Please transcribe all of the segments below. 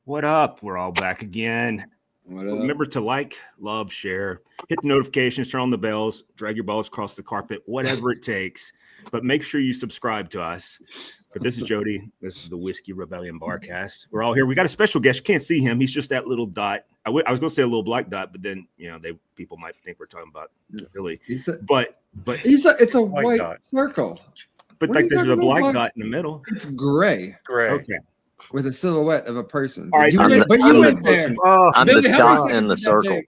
What up? We're all back again. Remember to like, love, share, hit the notifications, turn on the bells, drag your balls across the carpet, whatever it takes. But make sure you subscribe to us. But this is Jody. This is the Whiskey Rebellion Barcast. We're all here. We got a special guest. You can't see him. He's just that little dot. I was going to say a little black dot, but then people might think we're talking about really. But it's a white circle. But like there's a black dot in the middle. It's gray. Okay. With a silhouette of a person. All right, but you went there. I'm the dot in the circle.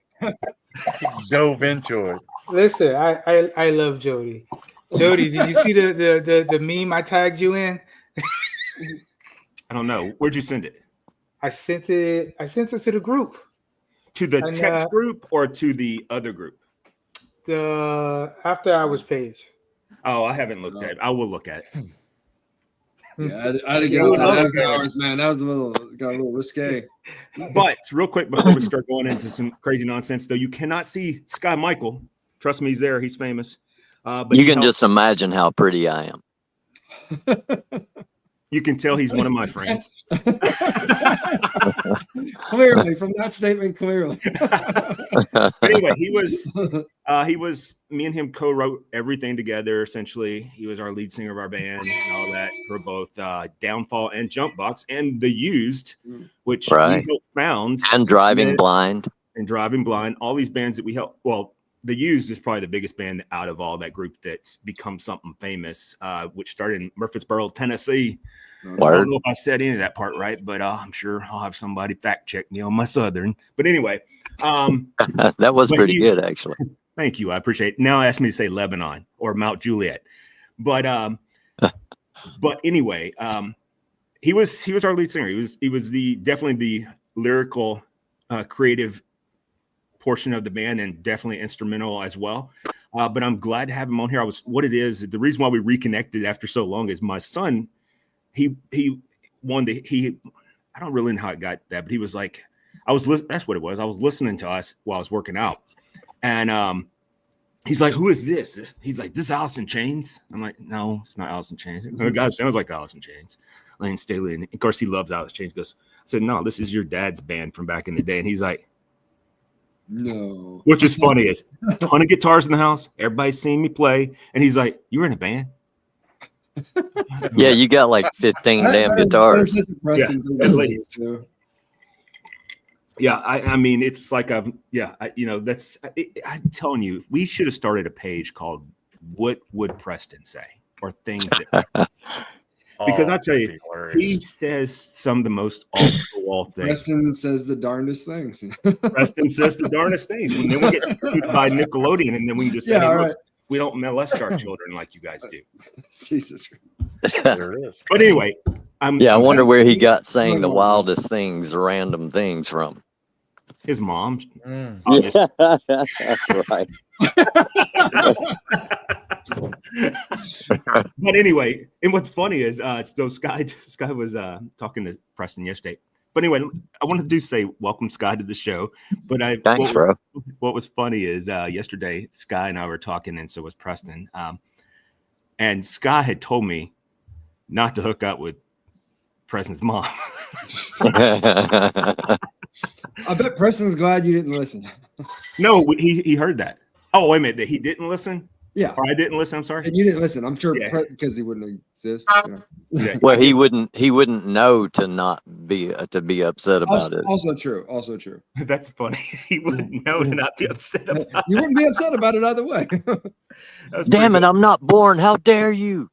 Dove into it. Listen, I love Jody. Jody, did you see the meme I tagged you in? I don't know. Where'd you send it? I sent it to the group. To the text group or to the other group? The After Hours page. Oh, I haven't looked at it. I will look at it. Yeah, I had to get out that After Hours, man. That was got a little risque. But real quick before we start going into some crazy nonsense, though, you cannot see Sky Michael. Trust me, he's there. He's famous. But you can just imagine how pretty I am. You can tell he's one of my friends. Clearly, from that statement, clearly. But anyway, he was me and him co-wrote everything together. Essentially, he was our lead singer of our band and all that for both Downfall and Jumpbox and The Used, which we found and Driving Blind. All these bands that we helped. Well, The Used is probably the biggest band out of all that group that's become something famous, which started in Murfreesboro, Tennessee. I don't know if I said any of that part right, but I'm sure I'll have somebody fact check me on my Southern. But anyway, that was pretty good, actually. Thank you. I appreciate it. Now ask me to say Lebanon or Mount Juliet. But anyway, he was our lead singer. He was definitely the lyrical, creative portion of the band and definitely instrumental as well. But I'm glad to have him on here. The reason why we reconnected after so long is my son, I don't really know how it got that, but he was like, that's what it was. I was listening to us while I was working out. And he's like, who is this? He's like, this Alice in Chains? I'm like, no, it's not Alice in Chains. The guy sounds like Alice in Chains. Lane Staley. And of course he loves Alice in Chains. I said, no, this is your dad's band from back in the day. And he's like, no. Which is funny is a ton of guitars in the house. Everybody's seen me play. And he's like, you were in a band? Yeah, you got like 15 damn guitars. Yeah, I mean, it's like I'm telling you, we should have started a page called "What Would Preston Say?" or things that Preston says. Because I tell you, he says some of the most off-the-wall things. Preston says the darndest things. Preston says the darndest things. And then we get sued by Nickelodeon, and then we can just say, hey, look, we don't molest our children like you guys do. Jesus. There it is. But anyway, I wonder where he got saying the wildest things, random things from. His mom. Right. But anyway, and what's funny is so Sky was talking to Preston yesterday. But anyway, I wanted to say welcome Sky to the show. But Thanks, bro. What was funny is yesterday Sky and I were talking, and so was Preston. And Sky had told me not to hook up with Preston's mom. I bet Preston's glad you didn't listen. No, he heard that. Oh, wait a minute, that he didn't listen? Yeah. Or I didn't listen, I'm sorry. And you didn't listen. I'm sure because he wouldn't exist. Yeah. Well, he wouldn't know to not be upset about it. Also true. That's funny. He wouldn't know to not be upset about it. You wouldn't be upset about it either way. Damn it, I'm not born. How dare you?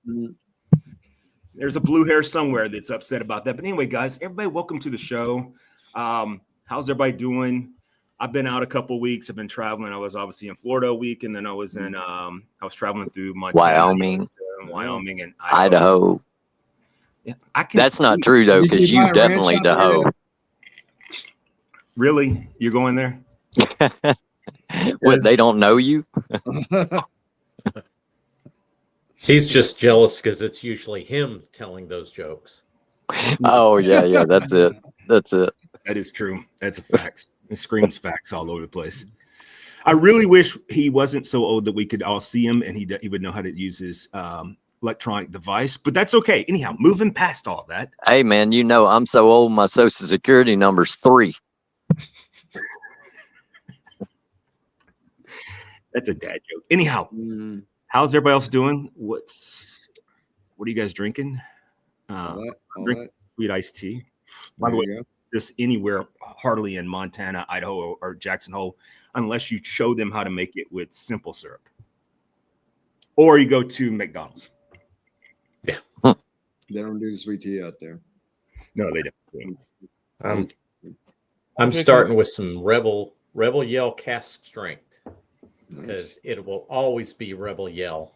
There's a blue hair somewhere that's upset about that. But anyway, guys, everybody, welcome to the show. How's everybody doing? I've been out a couple of weeks. I've been traveling. I was obviously in Florida a week, and then I was in I was traveling through Montana, Wyoming, and Idaho. Yeah, that's not true though, because you definitely Idaho. Really, you're going there? What? They don't know you? He's just jealous because it's usually him telling those jokes. Oh yeah, that's it. That is true. That's a fact. It screams facts all over the place. I really wish he wasn't so old that we could all see him and he would know how to use his electronic device, but that's okay. Anyhow, moving past all that. Hey, man, you know, I'm so old, my social security number's 3. That's a dad joke. Anyhow, Mm-hmm. how's everybody else doing? What are you guys drinking? All Drink that. sweet iced tea. By the way, this anywhere, hardly in Montana, Idaho, or Jackson Hole, unless you show them how to make it with simple syrup. Or you go to McDonald's. Yeah. They don't do the sweet tea out there. No, they don't. I'm starting with some Rebel Yell cask strength because it will always be Rebel Yell.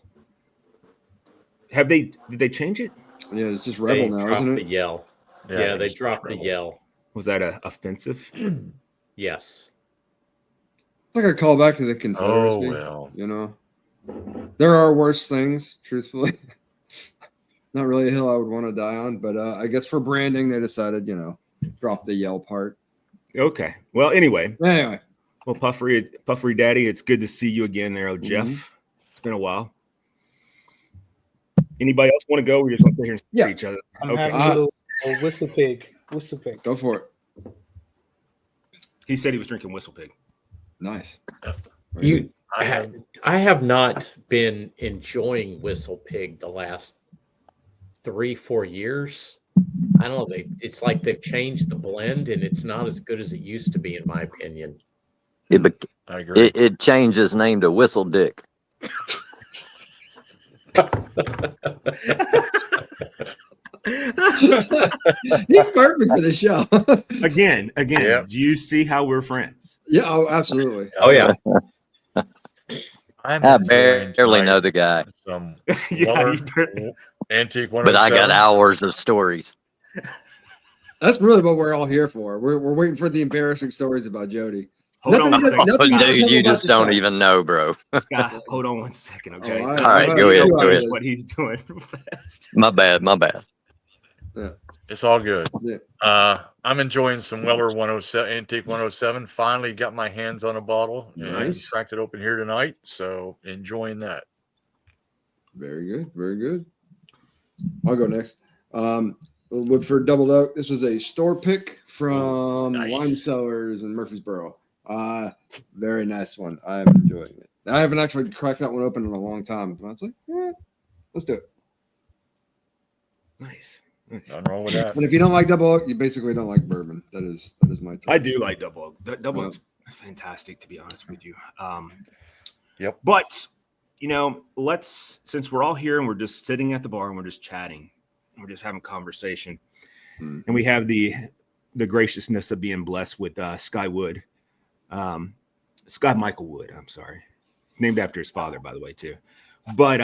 Did they change it? Yeah, it's just Rebel now, isn't it? The Yell. Yeah, they dropped the Yell. Was that offensive? Yes. It's like a callback to the Confederacy. Oh, well. You know, there are worse things, truthfully. Not really a hill I would want to die on, but I guess for branding, they decided, drop the Yell part. Okay. Well, anyway. Well, Puffery Daddy, it's good to see you again there, Jeff. It's been a while. Anybody else want to go? We just want to sit here and speak to each other. I'm having a little Whistle Pig. Whistle Pig. Go for it. He said he was drinking Whistle Pig. Nice. I have not been enjoying Whistle Pig the last 3-4 years. I don't know. It's like they've changed the blend, and it's not as good as it used to be, in my opinion. I agree. It changed his name to Whistle Dick. He's perfect for the show. Again, do you see how we're friends? Yeah, oh, absolutely. Oh, yeah. I barely know the guy. Some Antique 107. But I got hours of stories. That's really what we're all here for. We're waiting for the embarrassing stories about Jody. Hold on one second. Dude, you just don't even know, bro. Scott, hold on one second, okay? All right, go ahead. What he's doing fast. My bad. Yeah. It's all good. Yeah. I'm enjoying some Weller 107, Antique 107. Finally got my hands on a bottle and cracked it open here tonight. So enjoying that. Very good. Very good. I'll go next. For Double Oak, this was a store pick from Wine Cellars in Murfreesboro. Very nice one. I'm enjoying it. I haven't actually cracked that one open in a long time. But it's like, let's do it. Nice. Nothing wrong with that. And if you don't like Double Oak, you basically don't like bourbon. That is my take. I do like Double Oak. Double Oak's fantastic, to be honest with you. Yep. But since we're all here and we're just sitting at the bar and we're just chatting, and we're just having conversation, and we have the graciousness of being blessed with Sky Wood, Sky Michael Wood. I'm sorry, it's named after his father, by the way, too. But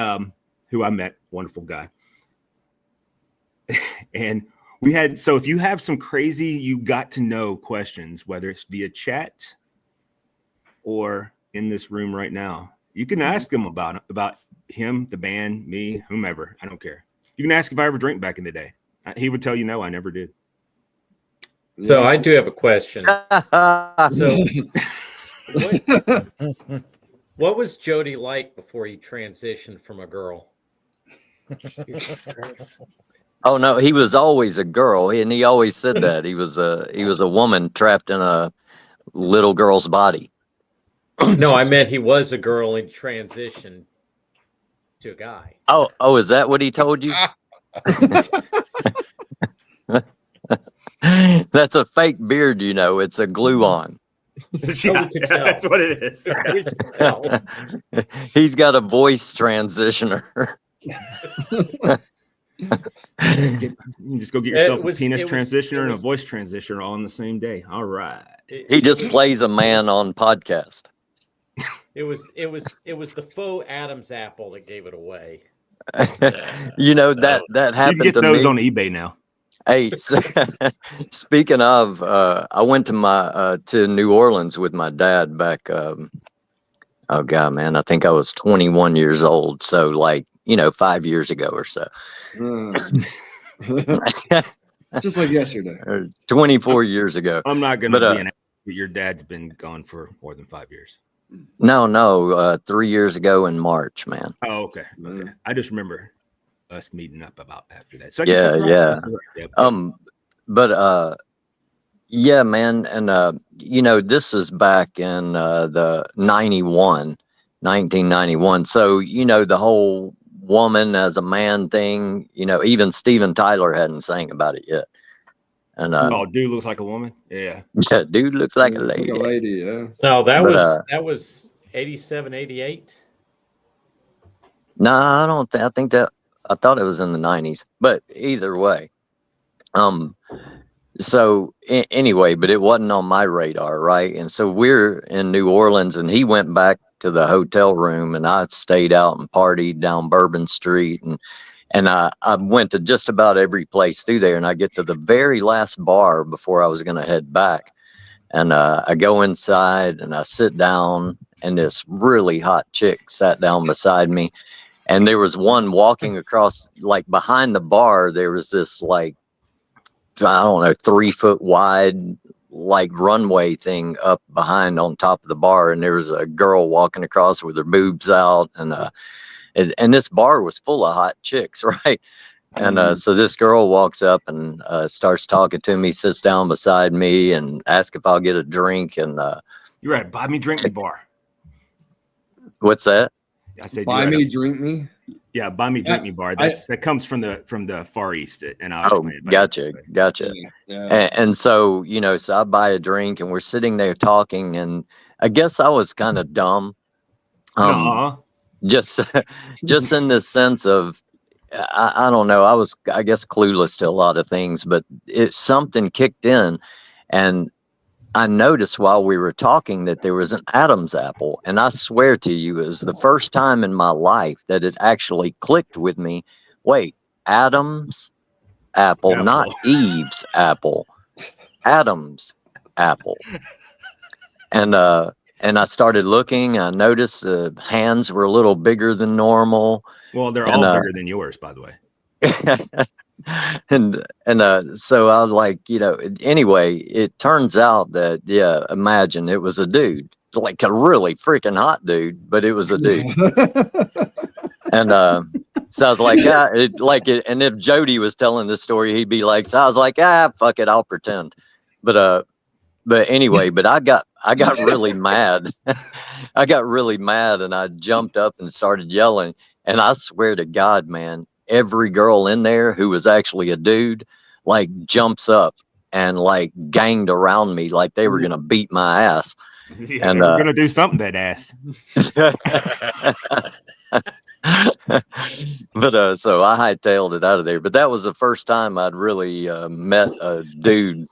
who I met, wonderful guy. And so if you have some crazy, you got to know questions, whether it's via chat or in this room right now, you can ask him about him, the band, me, whomever. I don't care. You can ask if I ever drank back in the day. He would tell you no, I never did. So I do have a question. So what was Jody like before he transitioned from a girl? Oh no, he was always a girl, and he always said that he was a woman trapped in a little girl's body. No, I meant he was a girl and transitioned to a guy. Oh, is that what he told you? That's a fake beard, it's a glue-on. Yeah, that's what it is. We can tell. He's got a voice transitioner. You can just go get yourself a penis transitioner and a voice transitioner all in the same day. All right. He just plays a man on podcast. It was the faux Adam's apple that gave it away. That happened you can get to those me. on eBay now. Hey, speaking of, I went to New Orleans with my dad back. Oh God, man, I think I was 21 years old. So 5 years ago or so. Just like yesterday. 24 years ago. I'm not going to be an but your dad's been gone for more than 5 years. No, 3 years ago in March, man. Oh, okay. I just remember us meeting up about after that. So I Yeah, guess yeah. Yep. But yeah, man, and you know, this was back in the 1991. So, you know, the whole woman as a man thing, you know, even Steven Tyler hadn't sang about it yet. And oh, dude looks like a woman. Yeah. yeah, dude looks like a Looks lady. like a lady, yeah. No, that But, was 87, 88. no, I don't I think that I thought it was in the 90s. But either way. So anyway, but it wasn't on my radar, right? And so we're in New Orleans, and he went back to the hotel room, and I stayed out and partied down Bourbon Street, and I went to just about every place through there, and I get to the very last bar before I was going to head back, and I go inside and I sit down, and this really hot chick sat down beside me, and there was one walking across, like behind the bar. There was this like, I don't know, 3 foot wide, like runway thing up behind on top of the bar. And there was a girl walking across with her boobs out. And this bar was full of hot chicks, right? And so this girl walks up and starts talking to me, sits down beside me and asks if I'll get a drink. And You're at Buy Me Drink Me bar. what's that? I said, Buy me, drink me. Yeah, Buy Me Drink Me bar. That comes from the Far East, and I'll explain it. Gotcha. Yeah. And so, you know, so I buy a drink, and we're sitting there talking, and I guess I was kind of dumb, just in the sense of, I don't know, I was, I guess, clueless to a lot of things, but something kicked in, and I noticed while we were talking that there was an Adam's apple, and I swear to you, it was the first time in my life that it actually clicked with me. Wait, Adam's apple, not Eve's apple. Adam's apple. And I started looking. I noticed the hands were a little bigger than normal. Well, they're all bigger than yours, by the way. and so I was like, you know, anyway, it turns out that, yeah, imagine it was a dude, like a really freaking hot dude, but it was a dude. And so I was like, and if Jody was telling this story, he'd be like, so I was like, fuck it, I'll pretend. But anyway, but I got really mad. I got really mad, and I jumped up and started yelling. And I swear to God, man, every girl in there who was actually a dude, like, jumps up and like ganged around me like they were gonna beat my ass. Yeah, and they were gonna do something that ass. But so I hightailed it out of there. But that was the first time I'd really met a dude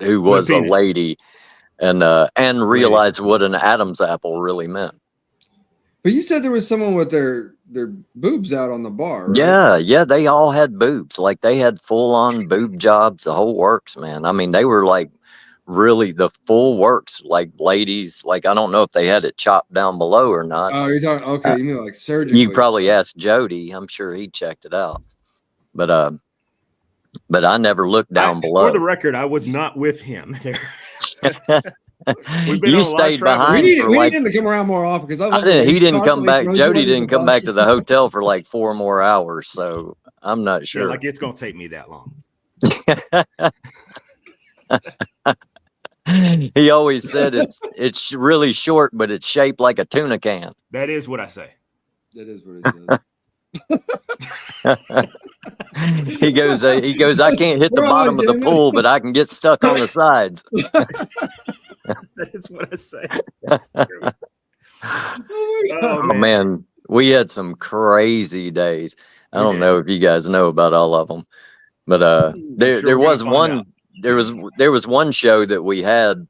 who was a lady, and realized what an Adam's apple really meant. But you said there was someone with their boobs out on the bar, right? Yeah, they all had boobs. Like, they had full on boob jobs, the whole works, man. I mean, they were like really the full works, like ladies. Like, I don't know if they had it chopped down below or not. Oh, you're talking, okay, you mean like surgically. You probably asked Jody. I'm sure he checked it out. But I never looked down below. For the record, I was not with him there. You stayed behind. We need him to come around more often, because he didn't come back. Jody didn't come back to the hotel for like 4 more hours, so I'm not sure. Yeah, like, it's gonna take me that long. He always said it's really short, but it's shaped like a tuna can. That is what I say. That is what it says. He goes, I can't hit the bottom of the pool, but I can get stuck on the sides. That is what I say. That's true. Oh man, we had some crazy days. I don't know if you guys know about all of them, but there was one show that we had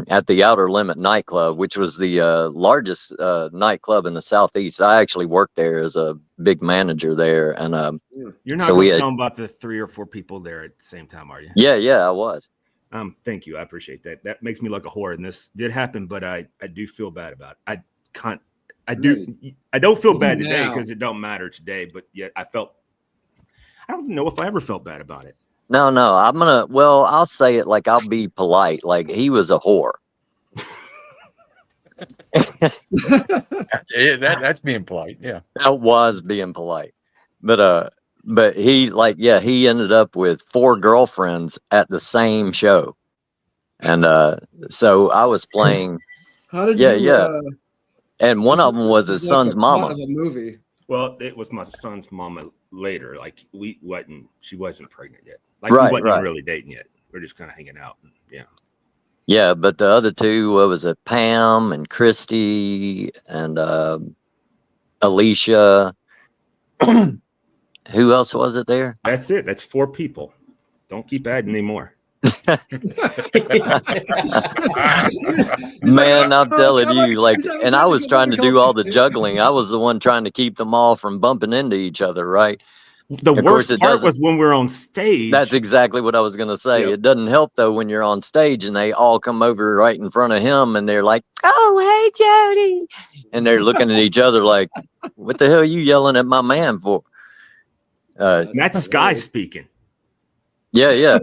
at the Outer Limit nightclub, which was the largest nightclub in the Southeast. I actually worked there as a big manager there, and you're not going to tell them about the 3 or 4 people there at the same time, are you? Yeah, I was. Thank you, I appreciate that. That makes me look a whore, and this did happen, but I do feel bad about it. I don't feel bad today because it don't matter today, but yet I don't know if I ever felt bad about it. No, I'll say it like, I'll be polite. Like, he was a whore. Yeah, that's being polite. Yeah, that was being polite. but he he ended up with 4 girlfriends at the same show. And so I was playing. How did Yeah. And one of them was his son's mama. Of a movie. Well, it was my son's mama later. Like she wasn't pregnant yet. Like Right, we wasn't right. even really dating yet. We're just kind of hanging out. Yeah. Yeah, but the other 2, what was it? Pam and Christy and Alicia. Who else was it there? That's it. That's 4 people. Don't keep adding any more. Man, I'm telling you, like, and I was trying to do all the juggling. I was the one trying to keep them all from bumping into each other, right? The worst part was when we're on stage. That's exactly what I was going to say. Yep. It doesn't help, though, when you're on stage and they all come over right in front of him and they're like, oh, hey, Jody. And they're looking at each other like, what the hell are you yelling at my man for? That's Sky speaking. Yeah.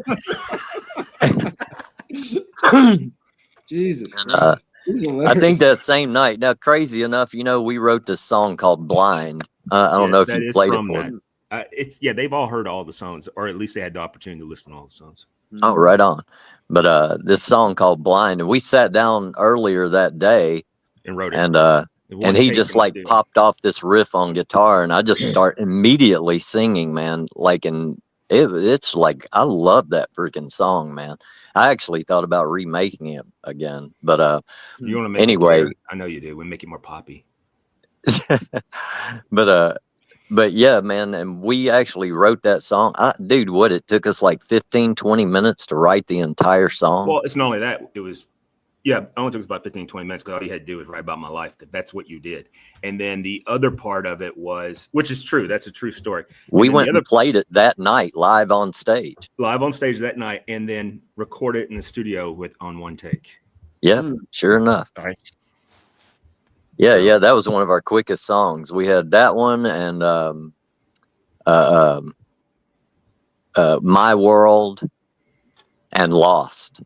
Jesus Christ. I think that same night. Now, crazy enough, we wrote this song called Blind. I don't know if you played it for me. They've all heard all the songs, or at least they had the opportunity to listen to all the songs. Oh, right on. But this song called Blind, and we sat down earlier that day and wrote it. And he just like popped off this riff on guitar, and I just start immediately singing, man. Like, and it's like, I love that freaking song, man. I actually thought about remaking it again, but you want to make anyway, I know you do. We make it more poppy. But yeah, man, and we actually wrote that song. Dude, it took us like 15, 20 minutes to write the entire song. Well, it's not only that, it was, it only took us about 15, 20 minutes because all you had to do was write about my life. That's what you did. And then the other part of it was, which is true, that's a true story. We went and played it that night live on stage. Live on stage that night, and then record it in the studio on one take. Yeah, sure enough. All right. Yeah, that was one of our quickest songs. We had that one and My World and Lost.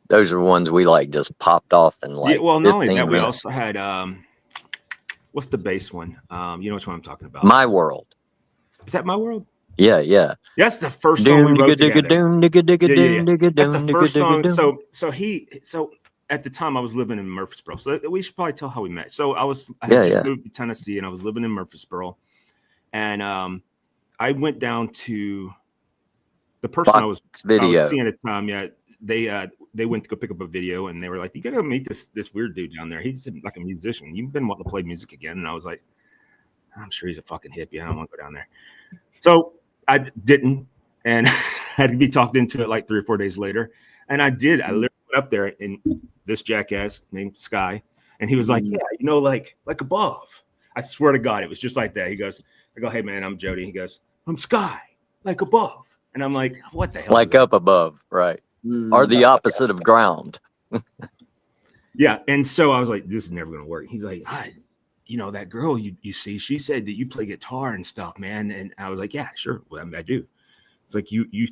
Those are ones we like just popped off and like. Yeah, well, not only that, minutes. we also had what's the bass one? You know which one I'm talking about? My World. Is that My World? Yeah. That's the first song we wrote together. That's the first song. So at the time I was living in Murfreesboro. So we should probably tell how we met. So I had just moved to Tennessee and I was living in Murfreesboro. And I went down to the person I was seeing at the time. Yeah, they went to go pick up a video and they were like, you gotta meet this weird dude down there. He's like a musician. You've been wanting to play music again. And I was like, I'm sure he's a fucking hippie. I don't want to go down there. So I didn't, and had to be talked into it like 3 or 4 days later. And I did. I literally went up there and this jackass named Sky, and he was like, yeah, like above. I swear to God, it was just like that. He goes, I go, hey man, I'm Jody. He goes, I'm Sky, like above. And I'm like, what the hell? Like up above, right? Or the opposite of ground. Yeah. And so I was like, this is never going to work. He's like, that girl you see, she said that you play guitar and stuff, man. And I was like, yeah, sure. Well, I do. It's like,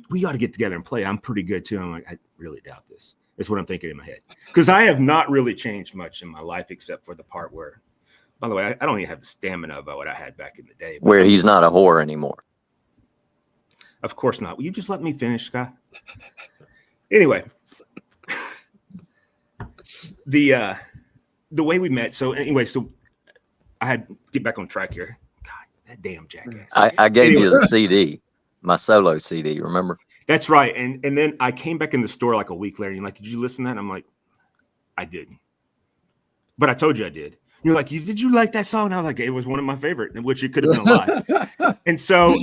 we got to get together and play. I'm pretty good too. I'm like, I really doubt this. That's what I'm thinking in my head. Because I have not really changed much in my life except for the part where, by the way, I don't even have the stamina of what I had back in the day. Where he's not a whore anymore. Of course not. Will you just let me finish, Scott? Anyway, the way we met. So I had to get back on track here. God, that damn jackass. I gave you the CD, my solo CD, remember? That's right. And then I came back in the store like a week later and you're like, did you listen to that? And I'm like, I didn't. But I told you I did. You're like, did you like that song? And I was like, it was one of my favorite, which it could have been a lot. and so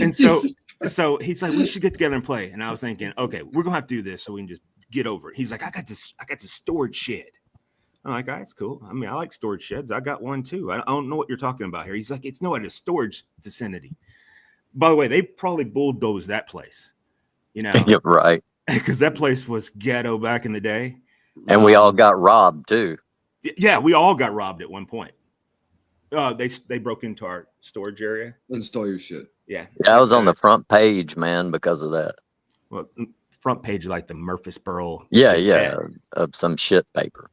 he's like, we should get together and play. And I was thinking, okay, we're gonna have to do this so we can just get over it. He's like, I got this storage shed. I'm like, all right, it's cool. I mean, I like storage sheds. I got one too. I don't know what you're talking about here. He's like, it's no at a storage vicinity. By the way, they probably bulldozed that place. You're right. Because that place was ghetto back in the day. And we all got robbed too. Yeah, we all got robbed at one point. They broke into our storage area and stole your shit. Yeah, I was on the front page, man, because of that. Well, front page like the Murfreesboro. Yeah, of some shit paper.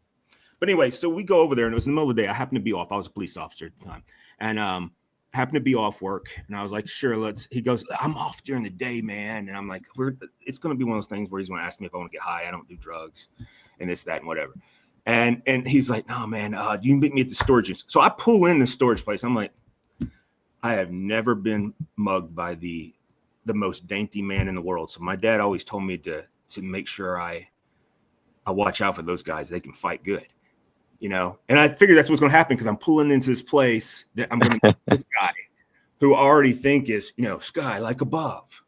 But anyway, so we go over there, and it was in the middle of the day. I happened to be off. I was a police officer at the time, and happened to be off work, and I was like, sure, he goes, I'm off during the day, man. And I'm like, it's going to be one of those things where he's going to ask me if I want to get high. I don't do drugs and this, that, and whatever. And he's like, no, man, you can meet me at the storage. So I pull in the storage place. I'm like, I have never been mugged by the most dainty man in the world. So my dad always told me to make sure I watch out for those guys. They can fight good. And I figured that's what's going to happen because I'm pulling into this place that I'm going to meet this guy who I already think is, sky like above,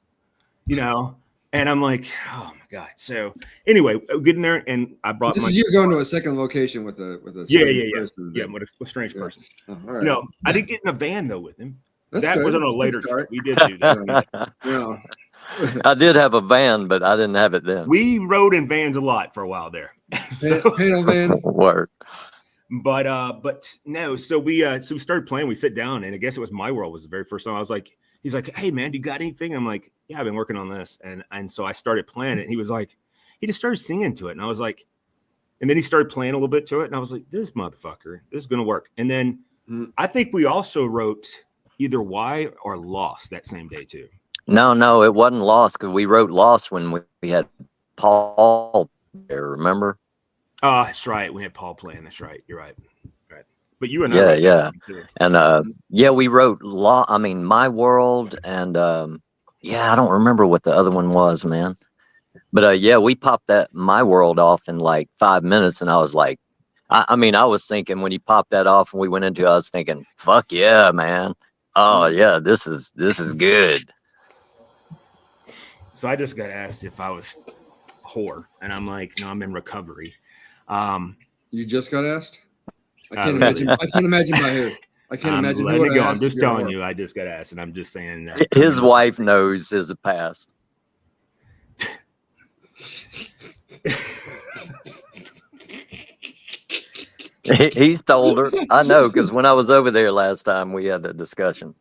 and I'm like, oh my God. So anyway, getting there, and I brought this is you going to a second location with a with a strange person. Oh, all right. I didn't get in a van though with him. That's that good. was on a later trip. We did do that. I did have a van, but I didn't have it then. We rode in vans a lot for a while there. Panel van. Word. But no, so we started playing. We sit down, and I guess it was My World was the very first song. I was like, he's like, hey man, do you got anything? I'm like, yeah, I've been working on this, and so I started playing it. And he was like, he just started singing to it, and I was like, and then he started playing a little bit to it, and I was like, this motherfucker, this is gonna work. And then I think we also wrote either Why or Lost that same day too. No, it wasn't Lost because we wrote Lost when we had Paul there. Remember? Oh, that's right. We had Paul playing. That's right. You're right. Right. But you and I, and we wrote My World, and I don't remember what the other one was, man. But we popped that My World off in like 5 minutes, and I was like, I was thinking when you popped that off and we went into it, I was thinking, fuck yeah, man. Oh yeah, this is good. So I just got asked if I was whore, and I'm like, no, I'm in recovery. You just got asked? I can't imagine by who. I can't imagine. Letting it go. I'm just telling you, I just got asked, and I'm just saying that his wife knows his past. He's told her. I know, because when I was over there last time, we had a discussion.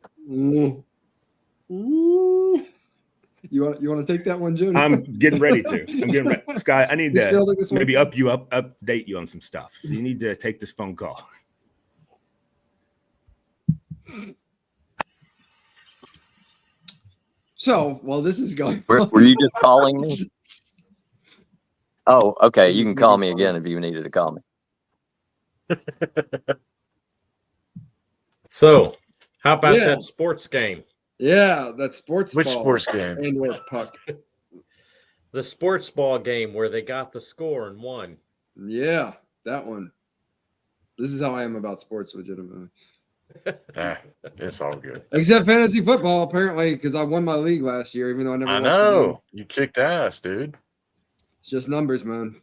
You want to take that one, June? I'm getting ready to. I'm getting ready. Sky, I need to maybe update you on some stuff. So you need to take this phone call. So, while this is going were you just calling me? Oh, okay. You can call me again if you needed to call me. So, how about that sports game? Yeah, that sports Which ball sports game? And/or puck. The sports ball game where they got the score and won. Yeah, that one. This is how I am about sports, legitimately. It's all good. Except fantasy football, apparently, because I won my league last year, even though I never. I know you kicked ass, dude. It's just numbers, man,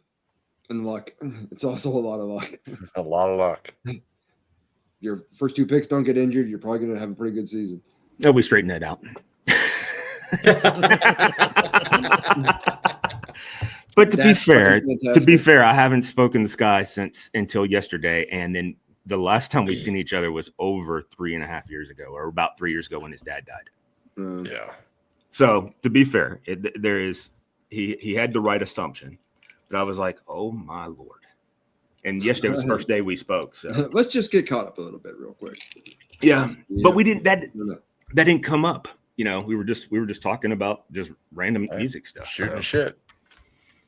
and luck. It's also a lot of luck. A lot of luck. Your first two picks don't get injured, you're probably going to have a pretty good season. No, we straighten that out. But to be fair, I haven't spoken to Sky until yesterday, and then the last time we've seen each other was over 3.5 years ago, or about 3 years ago when his dad died. Yeah. So to be fair, he had the right assumption, but I was like, oh my Lord. And yesterday was the first day we spoke. So let's just get caught up a little bit real quick. Yeah. But we didn't that didn't come up. We were just talking about just random music stuff. Shooting shit.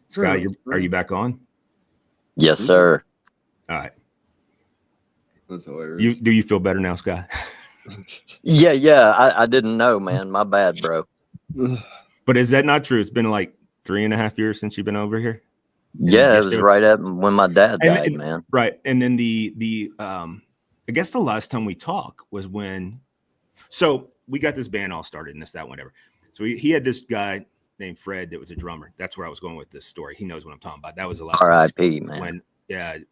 Sky, are you back on? Yes, sir. All right. That's hilarious. Do you feel better now, Sky? Yeah. I didn't know, man. My bad, bro. But is that not true? It's been like 3.5 years since you've been over here. Yeah, it was right at when my dad died, man. Right, and then the I guess the last time we talked was when. So we got this band all started and this, that, whatever. So he had this guy named Fred that was a drummer. That's where I was going with this story. He knows what I'm talking about. That was the last R.I.P. man. When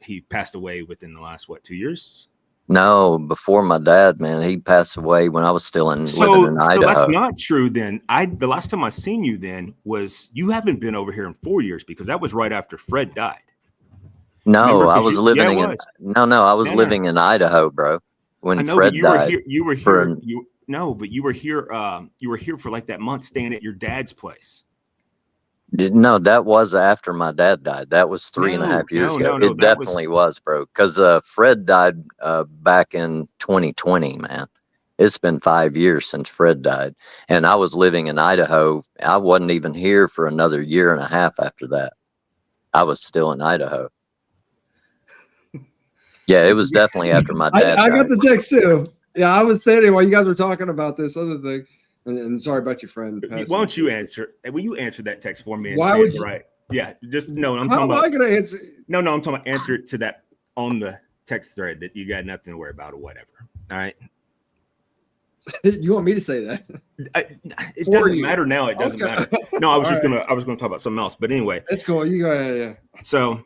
he passed away within the last 2 years. No, before my dad, man. He passed away when I was still living in Idaho. So that's not true then. The last time I seen you then was you haven't been over here in 4 years because that was right after Fred died. No, I was living living in Idaho, bro. When Fred died. You were here. But you were here. You were here for like that month staying at your dad's place. No, that was after my dad died. That was 3.5 years ago. It definitely was, bro. Because Fred died back in 2020, man. It's been 5 years since Fred died, and I was living in Idaho. I wasn't even here for another year and a half after that. I was still in Idaho. Yeah, it was definitely after my dad I died. got the text too. Yeah, I was saying it while you guys were talking about this other thing. And sorry about your friend. Why don't you answer? Will you answer that text for me? And Why say would it you? right? Yeah, just no. I'm How talking am about. I going to answer? No, I'm talking about answer it to that on the text thread that you got nothing to worry about or whatever. All right. You want me to say that? It doesn't matter now. It doesn't matter. No, I was just right. I was gonna talk about something else. But anyway, That's cool. You go. Yeah. so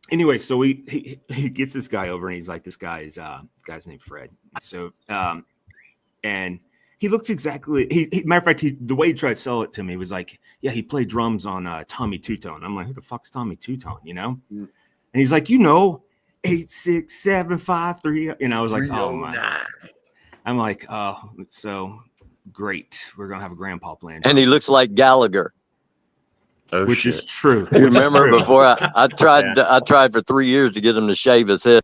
anyway, so he gets this guy over and he's like, this guy's named Fred. So and he looks exactly. Matter of fact, the way he tried to sell it to me was like, yeah, he played drums on Tommy Two-Tone. I'm like, who the fuck's Tommy Two-Tone? You know? Mm. And he's like, 8, 6, 7, 5, 3. And I was like, oh my. I'm like, oh, it's so great. We're gonna have a grandpa playing. And he looks like Gallagher. Oh, which shit. Is true. You remember before I tried I tried for 3 years to get him to shave his head.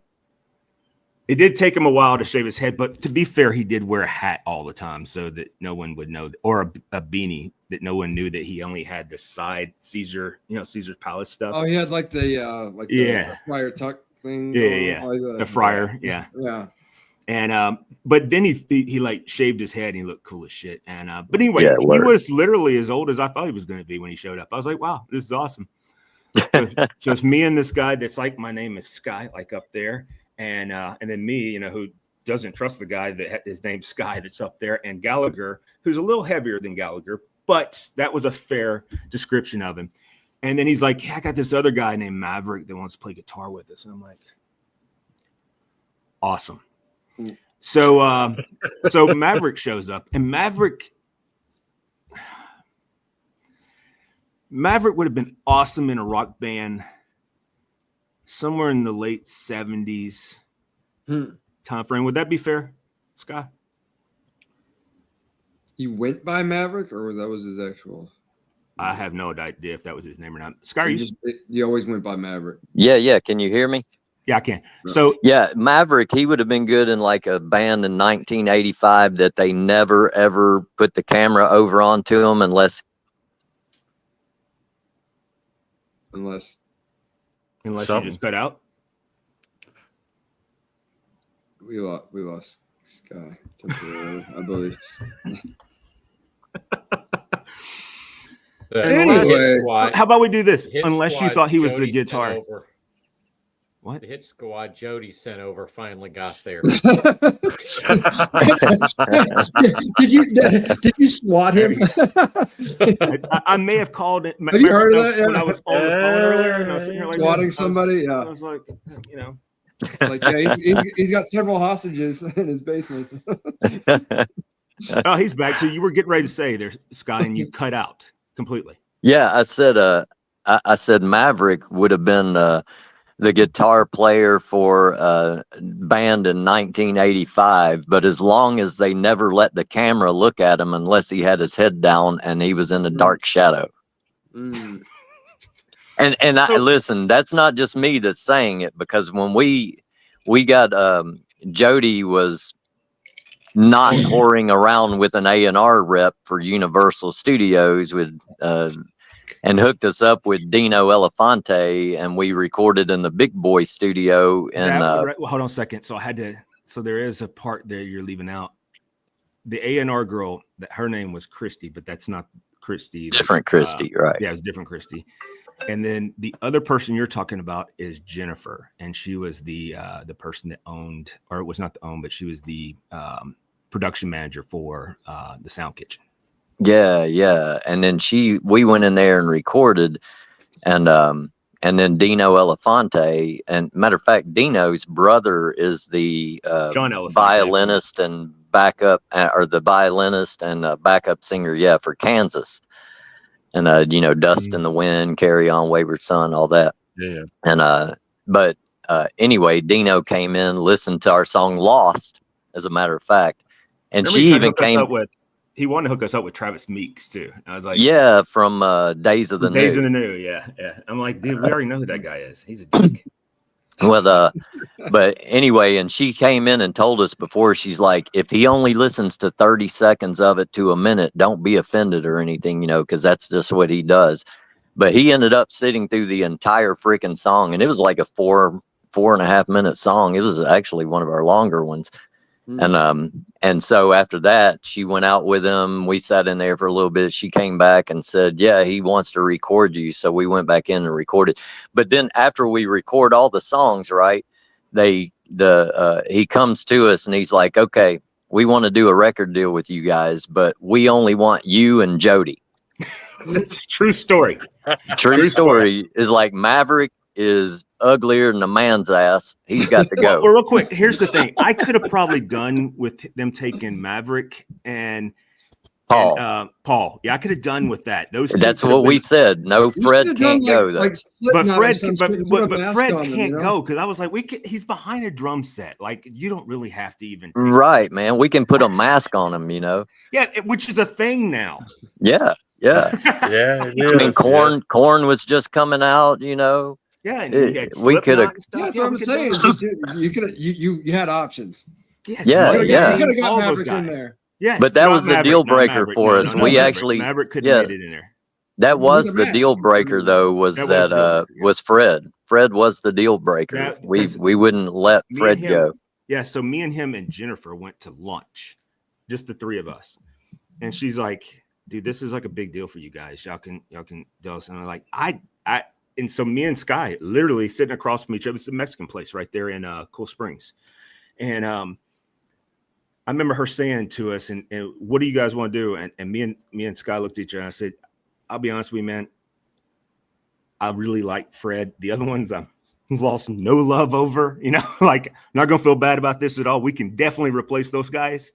It did take him a while to shave his head, but to be fair, he did wear a hat all the time so that no one would know, or a beanie that no one knew that he only had the side Caesar's Palace stuff. Oh, he had like the friar tuck thing. Yeah. Like the friar. Yeah. And but then he like shaved his head and he looked cool as shit. And but anyway, he was literally as old as I thought he was going to be when he showed up. I was like, wow, this is awesome. So it's me and this guy that's like, my name is Sky, like up there, and then me, who doesn't trust the guy that his name's Sky that's up there, and Gallagher, who's a little heavier than Gallagher, but that was a fair description of him. And then he's like, I got this other guy named Maverick that wants to play guitar with us. And I'm like, awesome. So Maverick shows up, and Maverick would have been awesome in a rock band somewhere in the late 70s time frame. Would that be fair, Scott? He went by Maverick, or that was his actual? I have no idea if that was his name or not. Scott, you always went by Maverick. Yeah. Can you hear me? Yeah, I can. So yeah, Maverick, he would have been good in like a band in 1985 that they never ever put the camera over onto him unless you just cut out. We lost Sky temporarily, I believe. Anyway, how about we do this? Unless you thought he was the guitar. What? The hit squad Jody sent over finally got there. Did you swat him? I may have called it. Have you heard of that? When I was on the phone earlier, and I was sitting here like swatting somebody. I was like, like he's got several hostages in his basement. Oh, he's back. So you were getting ready to say there, Sky, and you cut out completely. Yeah, I said Maverick would have been the guitar player for a band in 1985, but as long as they never let the camera look at him unless he had his head down and he was in a dark shadow. And I listen, that's not just me that's saying it, because when we got Jody was not whoring around with an A&R rep for Universal Studios with and hooked us up with Dino Elefante, and we recorded in the Big Boy studio. And hold on a second. So there is a part there you're leaving out. The A&R girl, her name was Christy, but that's not Christy. Different Christy, right? Yeah, it was different Christy. And then the other person you're talking about is Jennifer, and she was the person that owned, or it was not the own, but she was the production manager for the Sound Kitchen. Yeah. And then we went in there and recorded, and then Dino Elefante, and matter of fact, Dino's brother is the violinist and backup, or the violinist and backup singer, for Kansas. And Dust in the Wind, Carry On Wayward Son, all that. Yeah. And but anyway, Dino came in, listened to our song Lost, as a matter of fact. And she even came. He wanted to hook us up with Travis Meeks too. I was like, from Days of the New. Days of the New, yeah. I'm like, dude, we already know who that guy is. He's a dick. Well, but anyway, and she came in and told us before, she's like, if he only listens to 30 seconds of it to a minute, don't be offended or anything, because that's just what he does. But he ended up sitting through the entire freaking song, and it was like a 4.5 minute song. It was actually one of our longer ones. And so after that, she went out with him. We sat in there for a little bit. She came back and said, yeah, he wants to record you. So we went back in and recorded. But then after we record all the songs, right, he comes to us and he's like, okay, we want to do a record deal with you guys, but we only want you and Jody. It's true story. True story is like Maverick is uglier than a man's ass. He's got to go. Well, real quick, here's the thing. I could have probably done with them taking Maverick and Paul. Yeah, I could have done with that. That's what we said. No, Fred can't go though. But Fred can't go because I was like, he's behind a drum set. Like, you don't really have to even. Right, man. We can put a mask on him, Yeah, which is a thing now. Yeah. Yeah. It is. I mean, Corn was just coming out, Yeah, and we could have. Yeah, that's what I'm saying. You had options. Yes, yeah. You could have got Maverick in there. Yes, but that was the deal breaker for us. We actually Maverick couldn't get it in there. That was the deal breaker, though. Was Fred? Fred was the deal breaker. We wouldn't let Fred go. Yeah, so me and him and Jennifer went to lunch, just the three of us, and she's like, "Dude, this is like a big deal for you guys. Y'all can do this." And I'm like, and so me and Sky literally sitting across from each other. It's a Mexican place right there in Cool Springs, and I remember her saying to us, and what do you guys want to do? And me and Sky looked at each other and I said, I'll be honest with you, man. I really like Fred. The other ones I'm lost no love over, like I'm not going to feel bad about this at all. We can definitely replace those guys.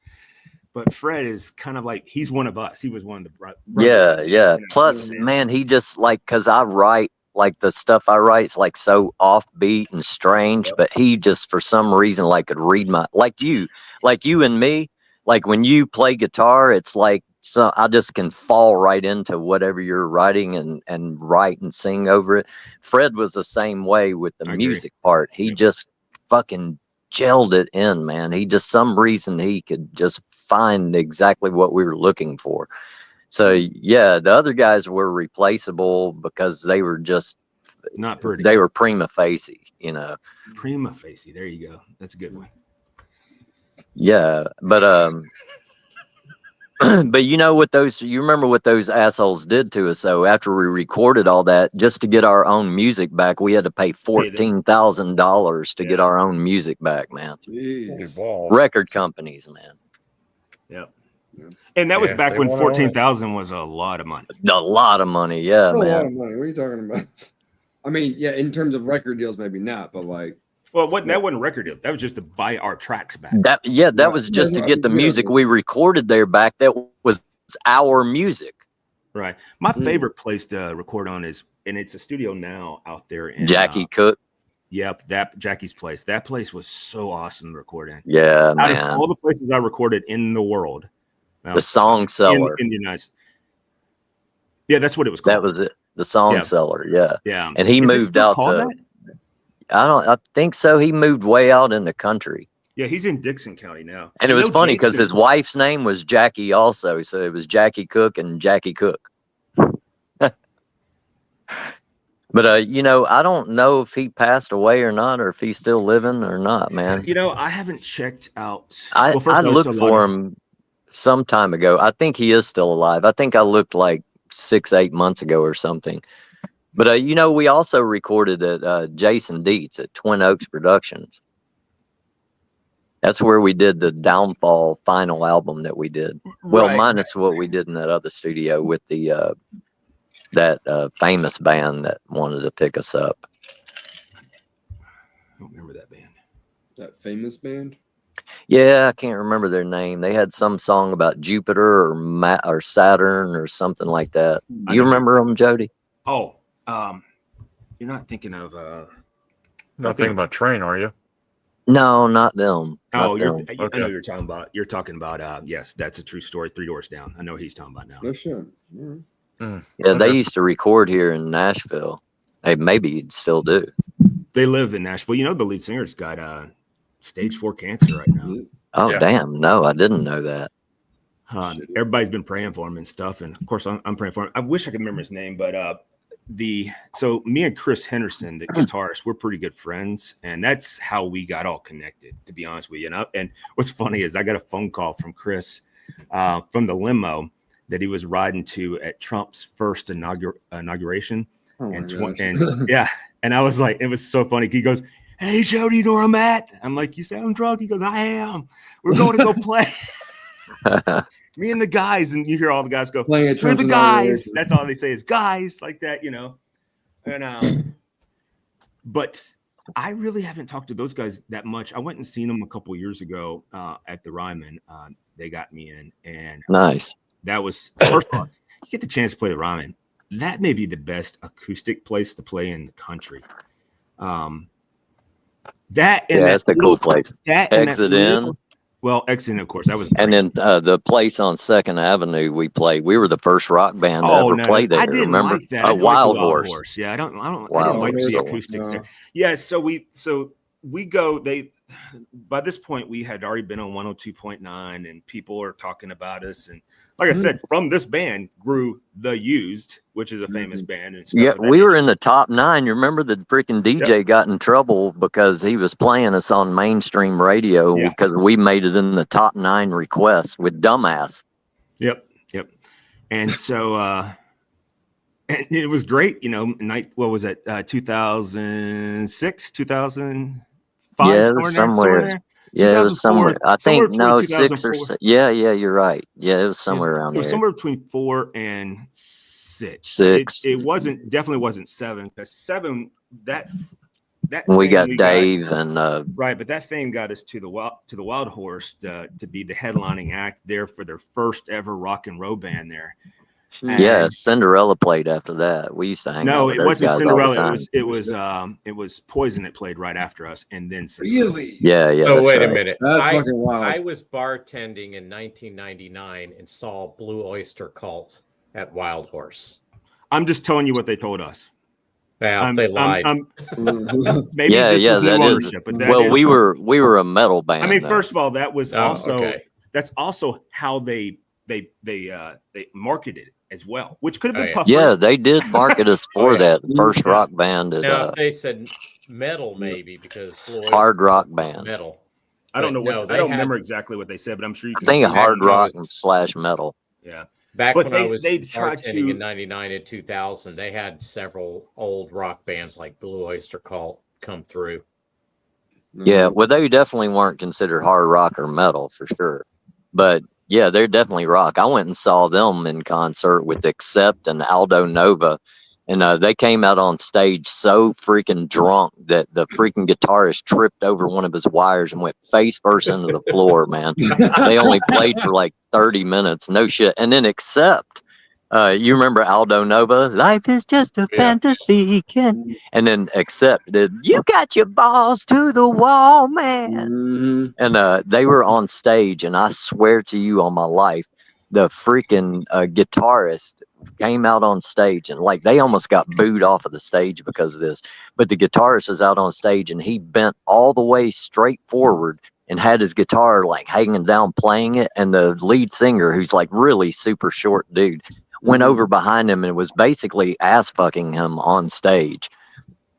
But Fred is kind of like, he's one of us. He was one of the brothers. Yeah. Plus, man, he just cause I write, the stuff I write is so offbeat and strange, but he just for some reason could read my like you and me, when you play guitar, it's so I just can fall right into whatever you're writing and write and sing over it. Fred was the same way with the music part. He just fucking gelled it in, man. He just some reason he could just find exactly what we were looking for. So yeah, the other guys were replaceable because they were just not pretty. They were prima facie, Prima facie. There you go. That's a good one. Yeah, but but you remember what those assholes did to us? So after we recorded all that, just to get our own music back, we had to pay $14,000 to get our own music back, man. Jeez. Record companies, man. Yep. And that was back when 14,000 was a lot of money. A lot of money, yeah, man. A lot of money. What are you talking about? I mean, yeah, in terms of record deals, maybe not, but that wasn't a record deal. That was just to buy our tracks back. That was just to get the music we recorded there back. That was our music. Right. My favorite place to record on is, and it's a studio now out there in Jackie Cook. Yep, that Jackie's place. That place was so awesome to record in. Yeah, man. Out of all the places I recorded in the world, the Song Cellar. In the United. Yeah, that's what it was called. That was it. The Song Cellar. Yeah. Yeah. And he moved out. I think so. He moved way out in the country. Yeah, he's in Dixon County now. And it was funny because his wife's name was Jackie also. So it was Jackie Cook and Jackie Cook. But, I don't know if he passed away or not, or if he's still living or not, man. I haven't checked out. I looked for him some time ago. I think he is still alive. I think I looked 6-8 months ago or something. But, we also recorded at Jason Dietz at Twin Oaks Productions. That's where we did the Downfall final album that we did. Well, minus what we did in that other studio with the that famous band that wanted to pick us up. I don't remember that band. That famous band? Yeah, I can't remember their name. They had some song about Jupiter or Saturn or something like that. You remember them, Jody? Oh, you're not thinking of not thinking about Train, are you? No, not them. Oh, not I know you're talking about. You're talking about. Yes, That's a True Story. 3 Doors Down. I know what he's talking about now. No shit. Yeah, they used to record here in Nashville. Hey, maybe you'd still do. They live in Nashville. You know, the lead singer's got stage 4 cancer right now. Oh, damn. No, I didn't know that. Everybody's been praying for him and stuff. And of course, I'm praying for him. I wish I could remember his name, but so me and Chris Henderson, the guitarist, we're pretty good friends. And that's how we got all connected, to be honest with you. And what's funny is I got a phone call from Chris from the limo that he was riding to at Trump's first inauguration. And yeah. And I was like, it was so funny. He goes, "Hey, Joe, do you know where I'm at?" I'm like, "You said I'm drunk?" He goes, "I am. We're going to go play." Me and the guys, and you hear all the guys go, "We're the guys." That's all they say is guys, like that, you know. And but I really haven't talked to those guys that much. I went and seen them a couple years ago at the Ryman. They got me in, and nice. That was first of all, you get the chance to play the Ryman. That may be the best acoustic place to play in the country. That's the cool place. Exit in. Well, Exit in, of course, that was great. And then the place on 2nd Avenue we played. We were the first rock band to ever play there. I didn't remember? Like that. Wild Horse. Yeah, I didn't like the acoustics there. Yeah, so we go. By this point we had already been on 102.9, and people are talking about us. And like I said, from this band grew The Used, which is a famous band. And stuff we were in the top 9. You remember the freaking DJ got in trouble because he was playing us on mainstream radio because we made it in the top 9 requests with Dumbass. Yep. And so, and it was great, you know. What was it? 2006, 2005. Yeah, somewhere. Yeah, it was somewhere. I think 6 or 7. Yeah, you're right. Yeah, it was somewhere around there. It was somewhere between 4 and 6. 6. It definitely wasn't 7, because 7 that we got Dave and right, but that fame got us to the Wild Horse to be the headlining act there for their first ever rock and roll band there. And Cinderella played after that. We used to hang out. No, it wasn't Cinderella. It was Poison that played right after us, and then really, yeah. Oh, wait a minute. That's fucking wild. I was bartending in 1999 and saw Blue Oyster Cult at Wild Horse. I'm just telling you what they told us. Yeah, they lied. Maybe this was new ownership, but we were a metal band. I mean, first of all, that was that's also how they marketed it as well, which could have been Puff. Yeah, they did market us for that first rock band. Now, if they said metal, maybe because hard rock band metal. I don't know what I don't remember exactly what they said, but I'm sure you can. I think hard rock / metal. Yeah. Back when I was bartending in 99 and 2000, they had several old rock bands like Blue Oyster Cult come through. Yeah, well, they definitely weren't considered hard rock or metal for sure. But yeah, they're definitely rock. I went and saw them in concert with Accept and Aldo Nova. And they came out on stage so freaking drunk that the freaking guitarist tripped over one of his wires and went face first into the floor, man. They only played for like 30 minutes. No shit. And then Accept. You remember Aldo Nova? Life is just a fantasy. And then Accept did, you got your balls to the wall, man. And they were on stage. And I swear to you on my life, the freaking guitarist came out on stage, and like they almost got booed off of the stage because of this. But the guitarist was out on stage and he bent all the way straight forward and had his guitar like hanging down playing it. And the lead singer, who's like really super short dude, went over behind him and was basically ass fucking him on stage.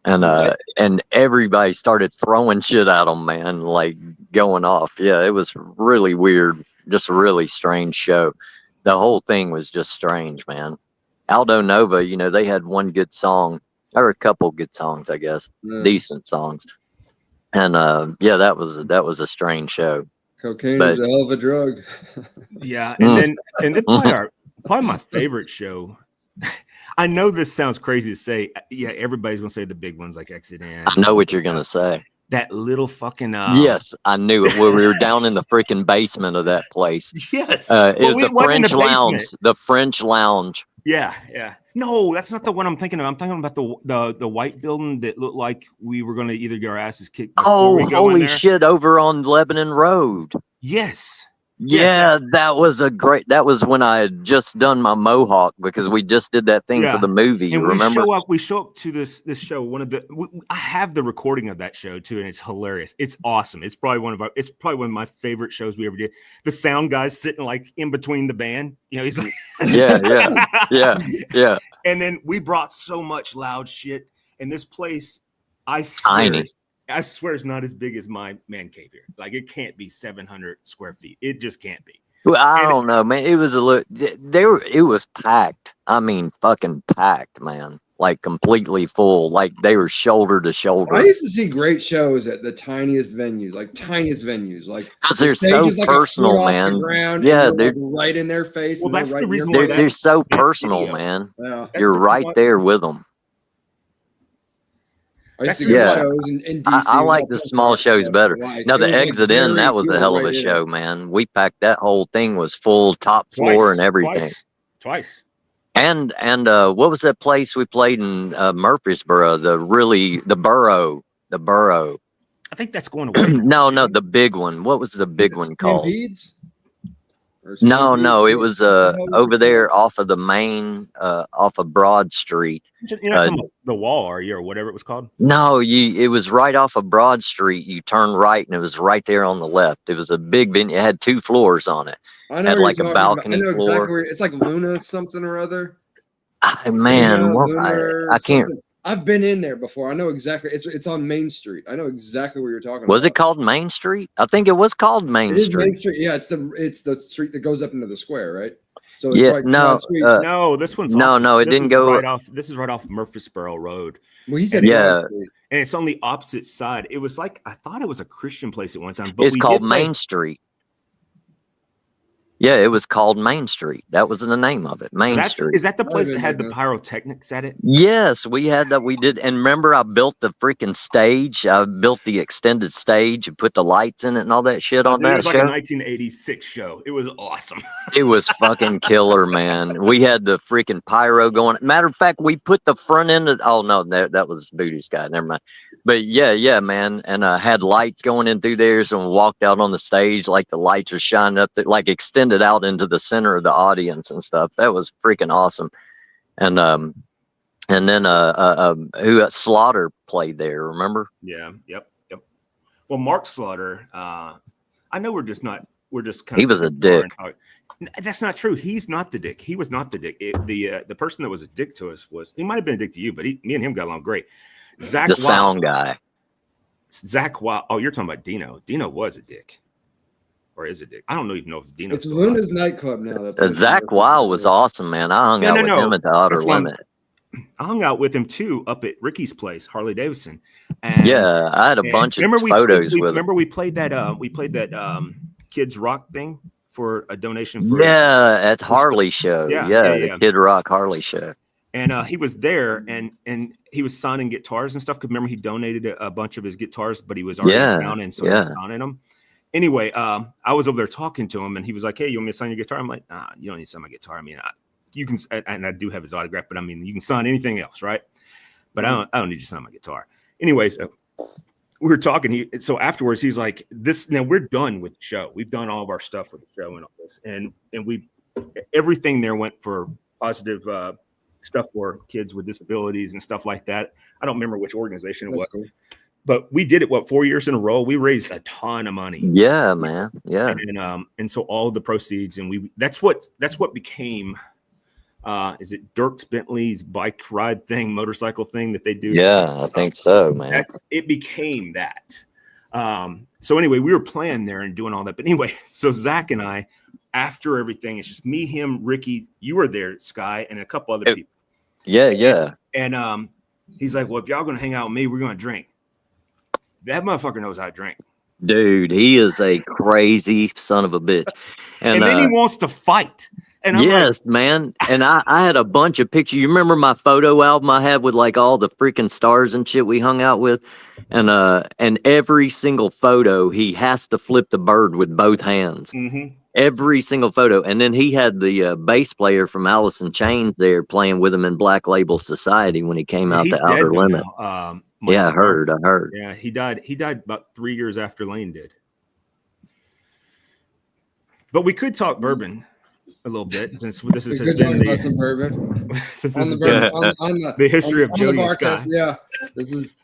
And everybody started throwing shit at him, man, like going off. Yeah, it was really weird. Just a really strange show. The whole thing was just strange, man. Aldo Nova, you know, they had one good song, or a couple good songs, I guess, decent songs. And that was a strange show. Cocaine is a hell of a drug. Yeah, and then probably my favorite show. I know this sounds crazy to say. Yeah, everybody's gonna say the big ones like Exit In. I know what you're gonna say. That little fucking yes, I knew it. Where we were down in the freaking basement of that place. Yes, it was the French Lounge. The French Lounge. Yeah. No, that's not the one I'm thinking of. I'm thinking about the white building that looked like we were going to either get our asses kicked. Oh, holy shit! Over on Lebanon Road. Yes. Yeah, that was when I had just done my mohawk because we just did that thing for the movie. You remember? We show up to this show. I have the recording of that show too, and it's hilarious. It's awesome. It's probably one of my favorite shows we ever did. The sound guy's sitting like in between the band. He's like, yeah. And then we brought so much loud shit, and this place, I swear it's not as big as my man cave here. Like it can't be 700 square feet. It just can't be. Well, I don't know, man. It was it was packed. I mean, fucking packed, man. Like completely full. Like they were shoulder to shoulder. I used to see great shows at the tiniest venues. Like because they're so personal, man. Yeah, they're right in their face. Well, that's right the reason why they're so personal, man. Yeah. You're right there with them. I used to go shows in DC. I like the small shows better. Now the exit in, that was a hell of a show, man. We packed that whole thing, was full, top floor and everything. Twice. And what was that place we played in Murfreesboro? The Borough. I think that's going away. No, the big one. What was the big one called? Stampedes? No, it was over there off of the main, off of Broad Street. You're not talking about the Wall, are you, or whatever it was called? No, it was right off of Broad Street. You turn right, and it was right there on the left. It was a big venue. It had 2 floors on it. I know had like a balcony I know floor. exactly where it's like Luna something or other. Man, Luna, I can't. I've been in there before. I know exactly. It's on Main Street. I know exactly what you're talking about. Was it called Main Street? I think it was called Main Street. It is Main Street. Yeah, it's the street that goes up into the square, right? So it's right, no, this one's it didn't go right off. This is right off Murfreesboro Road. Well, he said and it's on the opposite side. It was like I thought it was a Christian place at one time, but it's called Main Street. Yeah, it was called Main Street. That was the name of it. Main Street. Is that the place that had the pyrotechnics at it? Yes, we had that. We did. And remember, I built the freaking stage. I built the extended stage and put the lights in it and all that shit on that show. It was like a 1986 show. It was awesome. It was fucking killer, man. We had the freaking pyro going. Matter of fact, we put the front end of. Oh no, that was Booty's guy. Never mind. But yeah, man. And had lights going in through there. So when we walked out on the stage, like the lights were shining up, like extended out into the center of the audience and stuff. That was freaking awesome. And then who Slaughter played there, remember? Yeah, yep. Well, Mark Slaughter, I know we're just kind of he was a dick. That's not true. He's not the dick. He was not the dick. The person that was a dick to us he might have been a dick to you, but me and him got along great. Zach, the sound guy. Zach Wild. Oh, you're talking about Dino. Dino was a dick. Or is it dick? I don't even know if it's Dino. It's Luna's nightclub now. Zach Wild was awesome, man. I hung out with him at the Outer Limit. I hung out with him too up at Ricky's place, Harley Davidson. And, yeah, I had a bunch of photos with him. Remember we played that Kids Rock thing for a donation for at Harley show. Yeah, the Kid Rock Harley show. And he was there and he was signing guitars and stuff. Because remember he donated a bunch of his guitars, but he was already down, and so he was signing them. Anyway, I was over there talking to him, and he was like, "Hey, you want me to sign your guitar?" I'm like, "Nah, you don't need to sign my guitar. I mean, you can," and I do have his autograph, but I mean, you can sign anything else, right? But I don't need you to sign my guitar. Anyways, we were talking. So afterwards, he's like, "This now we're done with the show. We've done all of our stuff with the show and all this, and everything there went for positive stuff for kids with disabilities and stuff like that. I don't remember which organization it was." Cool. But we did it 4 years in a row. We raised a ton of money. Yeah, man. Yeah. And so all of the proceeds, and that's what became is it Dirk Bentley's bike ride thing, motorcycle thing that they do? Yeah, I think so, man. It became that. So anyway, we were playing there and doing all that. But anyway, so Zach and I, after everything, it's just me, him, Ricky. You were there, Sky, and a couple other people. Yeah. And he's like, "Well, if y'all gonna hang out with me, we're gonna drink." That motherfucker knows how to drink. Dude, he is a crazy son of a bitch. And then he wants to fight. And I'm yes, man. And I had a bunch of pictures. You remember my photo album I had with like all the freaking stars and shit we hung out with? And every single photo, he has to flip the bird with both hands. Mm-hmm. Every single photo. And then he had the bass player from Alice in Chains there playing with him in Black Label Society when he came out the Outer Limit. I heard. Yeah, he died about 3 years after Lane did. But we could talk bourbon a little bit since this has Good been about some bourbon. the history of Jody and Scott. Yeah, this is.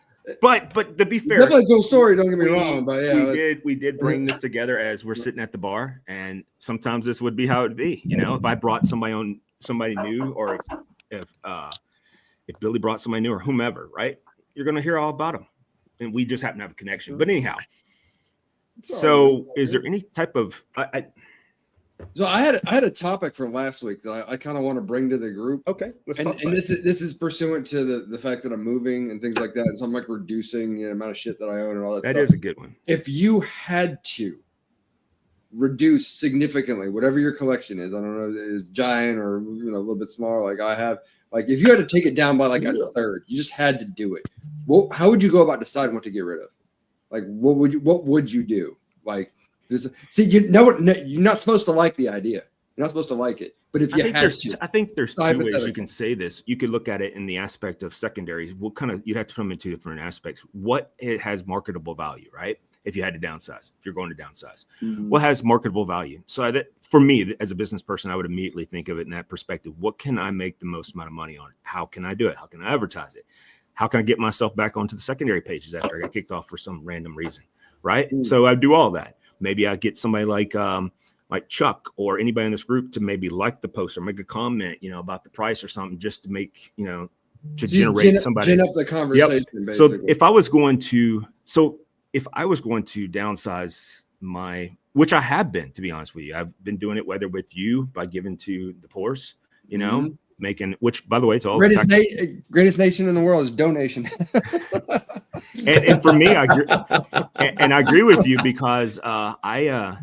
But to be fair, definitely a cool story. Don't get me wrong, but yeah, we did bring this together as we're sitting at the bar, and sometimes this would be how it'd be. You know, if I brought somebody new, or if Billy brought somebody new, or whomever, right? You're gonna hear all about them, and we just happen to have a connection. But anyhow, so is there any type of So I had a topic from last week that I kind of want to bring to the group. Okay, let's talk about and this is pursuant to the fact that I'm moving and things like that. And so I'm like reducing the amount of shit that I own and all that stuff. That is a good one. If you had to reduce significantly whatever your collection is, I don't know, is giant or a little bit smaller like I have. Like if you had to take it down by like a third, you just had to do it. Well, how would you go about deciding what to get rid of? Like what would you do? Like see, you're not supposed to like the idea. You're not supposed to like it. But if you had to, I think there's two ways you can say this. You could look at it in the aspect of secondaries. You'd have to come in two different aspects. What it has marketable value, right? If you had to downsize, if you're going to downsize, what has marketable value? So that for me, as a business person, I would immediately think of it in that perspective. What can I make the most amount of money on? How can I do it? How can I advertise it? How can I get myself back onto the secondary pages after I got kicked off for some random reason, right? So I do all that. Maybe I get somebody like Chuck or anybody in this group to maybe like the post or make a comment, about the price or something, just to make, to generate somebody. Gin up the conversation. Yep. Basically. So if I was going to downsize which I have been, to be honest with you, I've been doing it, whether with you by giving to the poors, making, which by the way, to all greatest nation in the world is donation. and for me, I agree with you because I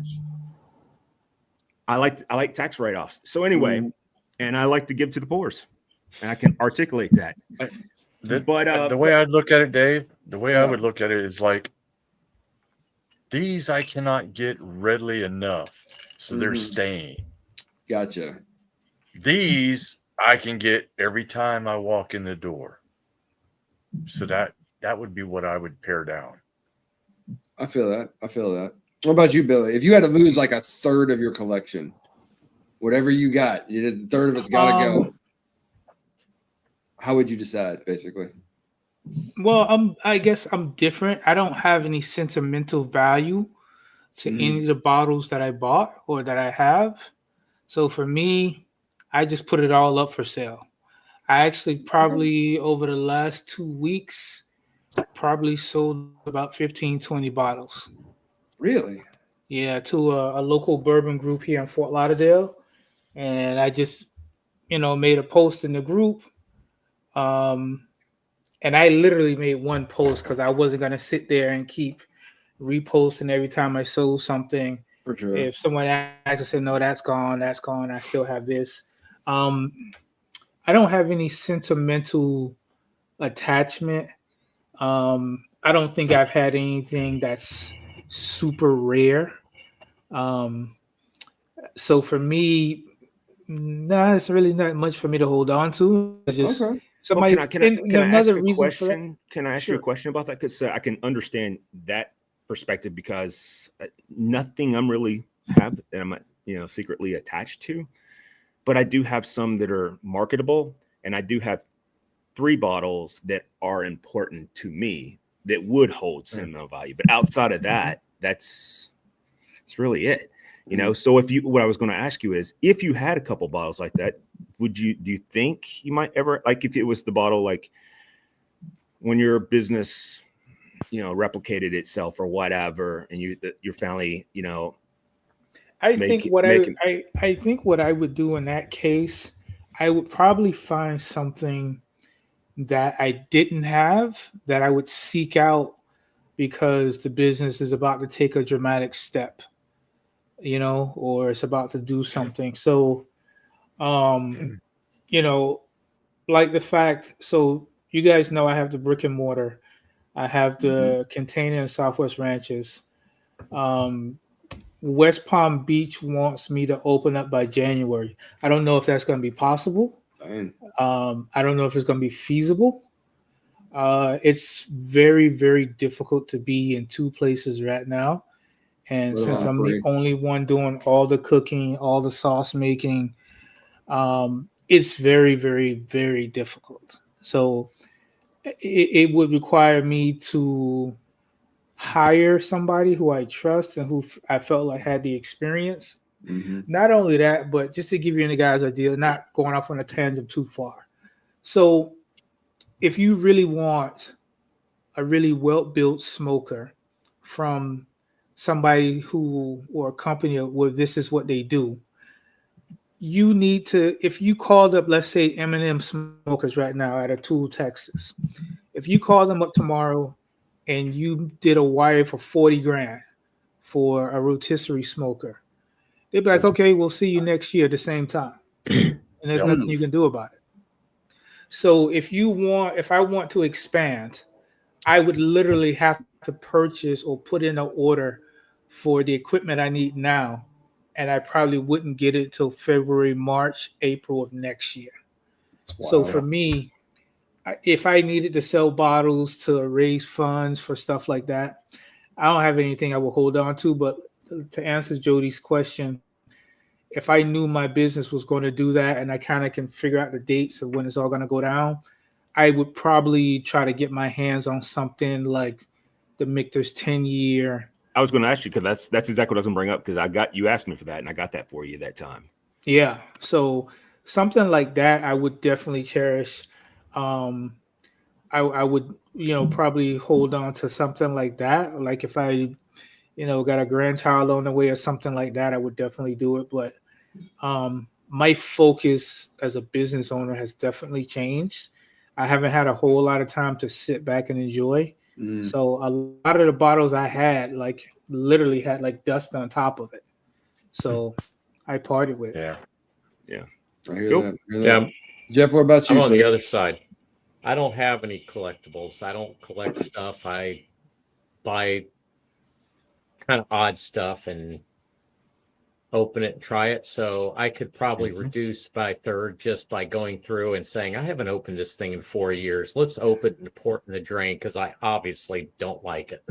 like tax write-offs. So anyway, and I like to give to the poors, and I can articulate that. But the way I'd look at it, Dave, I would look at it is like, these I cannot get readily enough, so they're staying. Gotcha. These I can get every time I walk in the door. So that would be what I would pare down. I feel that. What about you, Billy? If you had to lose like a third of your collection, whatever you got, a third of it's got to go. How would you decide, basically? Well, I guess I'm different. I don't have any sentimental value to any of the bottles that I bought or that I have. So for me, I just put it all up for sale. I actually probably over the last 2 weeks, probably sold about 15, 20 bottles. Really? Yeah, to a local bourbon group here in Fort Lauderdale. And I just, made a post in the group. And I literally made one post because I wasn't going to sit there and keep reposting every time I sold something. For sure. If someone actually said, no, that's gone, I still have this. I don't have any sentimental attachment. I don't think I've had anything that's super rare. So for me, it's really not much for me to hold on to. It's just somebody. Can I ask a question? Can I ask you a question about that? Because I can understand that perspective because nothing I'm really have that I'm secretly attached to, but I do have some that are marketable, and I do have 3 bottles that are important to me that would hold sentimental value. But outside of that, that's really it. So what I was going to ask you is, if you had a couple bottles like that, do you think you might ever, like if it was the bottle, like when your business, replicated itself or whatever, and your family, I think what I would do in that case, I would probably find something that I didn't have that I would seek out because the business is about to take a dramatic step, or it's about to do something. So, like the fact, so you guys know I have the brick and mortar. I have the container in Southwest Ranches. West Palm Beach wants me to open up by January. I don't know if that's going to be possible. I don't know if it's going to be feasible. It's very, very difficult to be in 2 places right now. And since I'm the only one doing all the cooking, all the sauce making, it's very, very, very difficult. So it would require me to hire somebody who I trust and who I felt like had the experience. Mm-hmm. Not only that, but just to give you any guys idea, not going off on a tangent too far. So if you really want a really well-built smoker from somebody who, or a company where this is what they do, you need to, if you called up, let's say M&M Smokers right now out of Tool, Texas, if you call them up tomorrow and you did a wire for 40 grand for a rotisserie smoker, they'd be like, okay, we'll see you next year at the same time. And there's nothing you can do about it. So if I want to expand, I would literally have to purchase or put in an order for the equipment I need now. And I probably wouldn't get it till February, March, April of next year. So for me, if I needed to sell bottles to raise funds for stuff like that, I don't have anything I will hold on to. But to answer Jody's question, if I knew my business was going to do that and I kind of can figure out the dates of when it's all going to go down, I would probably try to get my hands on something like the Michter's 10-year. I was going to ask you, because that's exactly what I was going to bring up, because you asked me for that, and I got that for you that time. Yeah, so something like that I would definitely cherish. I would, probably hold on to something like that. Like if I, got a grandchild on the way or something like that, I would definitely do it. But my focus as a business owner has definitely changed. I haven't had a whole lot of time to sit back and enjoy. So a lot of the bottles I had, literally had dust on top of it. So I parted with it. Yeah. I hear that. Yeah. Jeff, what about you? I'm on the other side. I don't have any collectibles. I don't collect stuff. I buy kind of odd stuff and open it and try it. So I could probably reduce by a third just by going through and saying, I haven't opened this thing in 4 years. Let's open and pour it in the drain because I obviously don't like it.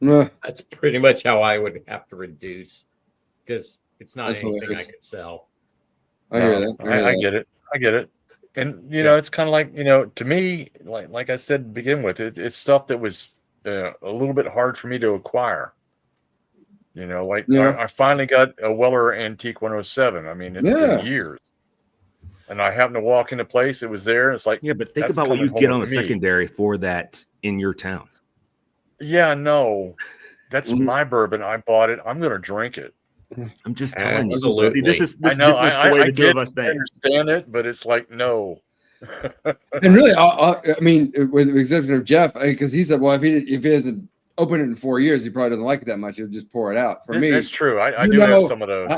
That's pretty much how I would have to reduce because it's not anything hilarious. I could sell. I hear that. I get it. And, it's kind of like, to me, like I said to begin with, it's stuff that was a little bit hard for me to acquire. I finally got a Weller Antique 107. I mean, it's been years. And I happened to walk into place. It was there. It's like, but think about what you get on the secondary for that in your town. Yeah, no, that's my bourbon. I bought it. I'm going to drink it. I'm just telling you. See, this is the way the two of us think. I understand it, but it's like, no. And really, I mean, with Executive Jeff, because he said, well, if he hasn't opened it in 4 years, he probably doesn't like it that much. He'll just pour it out. For me, that's true. I do have some of those.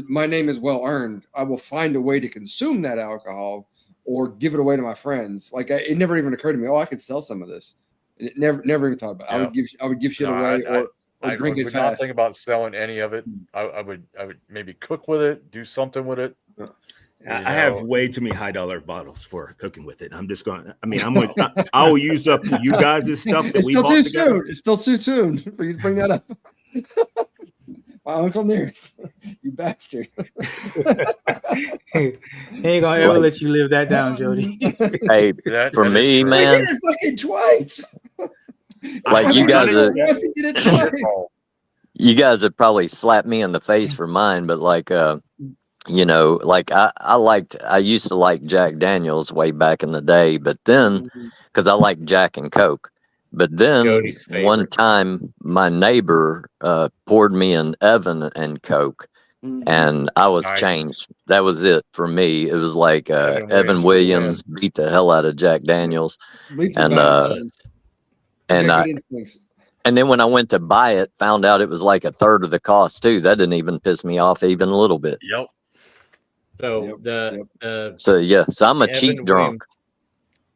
My name is well earned. I will find a way to consume that alcohol or give it away to my friends. It never even occurred to me, I could sell some of this. It never even thought about it. Yeah. I would give shit away or drink it fast. I would not think about selling any of it. I would maybe cook with it, do something with it. I have way too many $high bottles for cooking with it. I'm just going. I will use up you guys' stuff that we bought together. It's still too soon for you to bring that up. My Uncle Nearest, you bastard. He ain't gonna ever let you live that down, Jody. Hey, for me, man, I did it fucking twice. Like you guys have probably slapped me in the face for mine, but I used to like Jack Daniels way back in the day, but then because I like Jack and Coke, but then one time my neighbor poured me an Evan and Coke, and I was changed. That was it for me. It was like Evan Williams beat the hell out of Jack Daniels, and then when I went to buy it, found out it was like a third of the cost too. That didn't even piss me off even a little bit. Yep. So I'm a cheap drunk.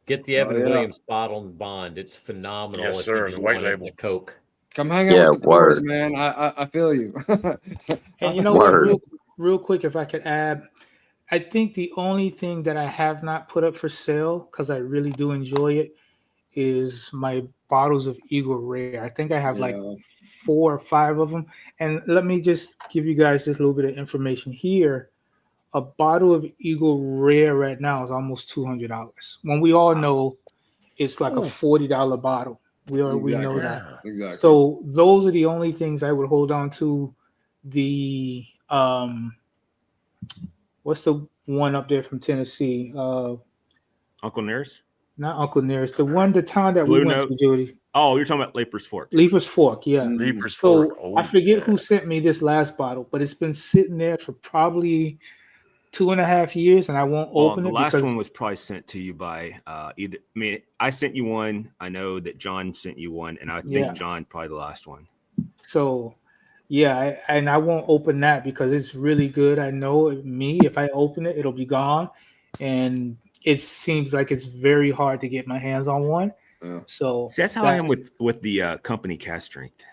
Get the Evan Williams bottle and bond. It's phenomenal. Yes, sir. The white label Coke. Come hang out with the boys, man. I feel you. And you know what? Real quick, if I could add, I think the only thing that I have not put up for sale because I really do enjoy it is my bottles of Eagle Rare. I think I have like Yeah. 4 or 5 of them. And let me just give you guys this little bit of information here. A bottle of Eagle Rare right now is almost $200. When we all know it's like a $40 bottle. We know that. Exactly. So those are the only things I would hold on to. The what's the one up there from Tennessee? Uncle Nearest? Not Uncle Nearest. The town that Blue we went Note? to, Jody. Oh, you're talking about Leaper's Fork. Leaper's Fork, yeah. Leaper's So Fork. Oh, I forget yeah. who sent me this last bottle, but it's been sitting there for probably 2.5 years, and I won't open the it last because one was probably sent to you by either. I mean, I sent you one. I know that John sent you one, and I think John probably the last one. So, yeah, I won't open that because it's really good. I know if I open it, it'll be gone, and it seems like it's very hard to get my hands on one. So see, that's how I am with the company Cast Strength.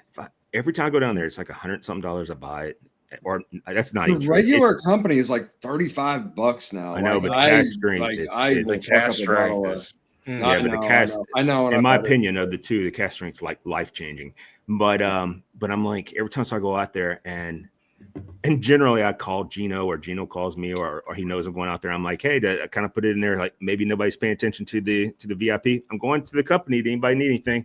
Every time I go down there, it's like $100-something I buy it. Or that's not even the true. regular company is like $35 now. I know, but the Cast Strength is the Cast Strength. Yeah, but the Cast, I know. In my opinion, of the two, the Cast Strength's like life changing. But I'm like, every time I go out there, and generally I call Gino, or Gino calls me, or he knows I'm going out there. I'm like, hey, I kind of put it in there, like maybe nobody's paying attention to the VIP. I'm going to the company. Did anybody need anything?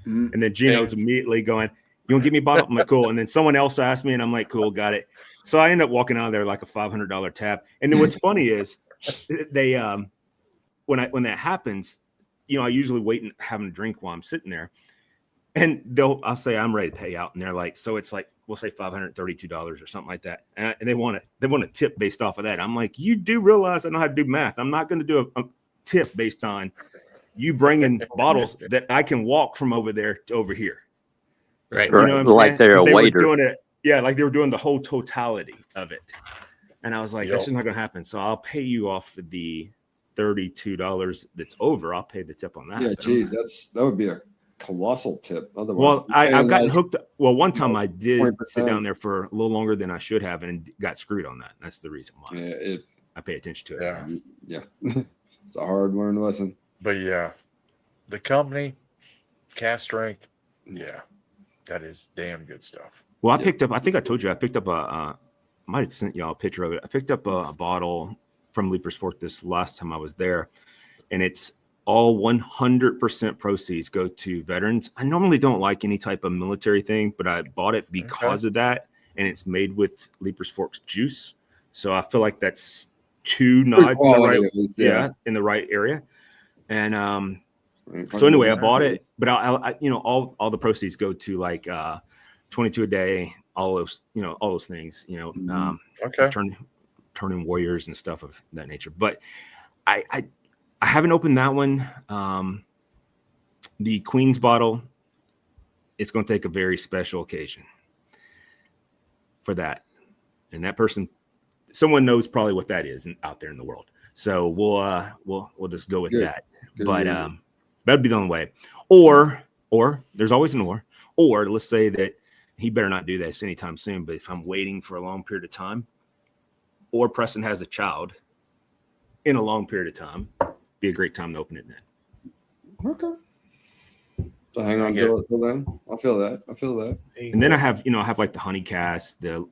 Mm-hmm. And then Gino's immediately going, you want to give me a bottle? I'm like, cool. And then someone else asked me, and I'm like, cool, got it. So I end up walking out of there like a $500 tab. And then what's funny is they when that happens, I usually wait and having a drink while I'm sitting there, and I'll say I'm ready to pay out, and they're like, so it's like, we'll say $532 or something like that, and they want a tip based off of that. I'm like, you do realize I know how to do math. I'm not going to do a tip based on you bringing bottles that I can walk from over there to over here. Right. You know what I'm like saying? they're a waiter. Doing it, like they were doing the whole totality of it. And I was like, that's just not going to happen. So I'll pay you off the $32 that's over. I'll pay the tip on that. Yeah, geez, that would be a colossal tip. Otherwise, well, I've gotten hooked. Well, one time I did 20%. Sit down there for a little longer than I should have, and got screwed on that. That's the reason why. Yeah, I pay attention to it. Yeah. It's a hard learned lesson. But yeah, the company, Cast Strength, that is damn good stuff. Well, I picked up, I think I told you, I picked up I might have sent y'all a picture of it. I picked up a bottle from Leaper's Fork this last time I was there, and it's all 100% proceeds go to veterans. I normally don't like any type of military thing, but I bought it because of that, and it's made with Leaper's Fork's juice. So I feel like that's two nods in the in the right area. And so anyway, I bought it, but I all the proceeds go to like 22 a day, all those things, turning warriors and stuff of that nature. But I haven't opened that one. The Queen's bottle, it's going to take a very special occasion for that, and that person, someone knows probably what that is out there in the world. So we'll just go with that. But that'd be the only way. Or there's always an or let's say that he better not do this anytime soon. But if I'm waiting for a long period of time, or Preston has a child in a long period of time, be a great time to open it then. Okay. So hang on till then. I feel that. And then I have like the Honey Cast, the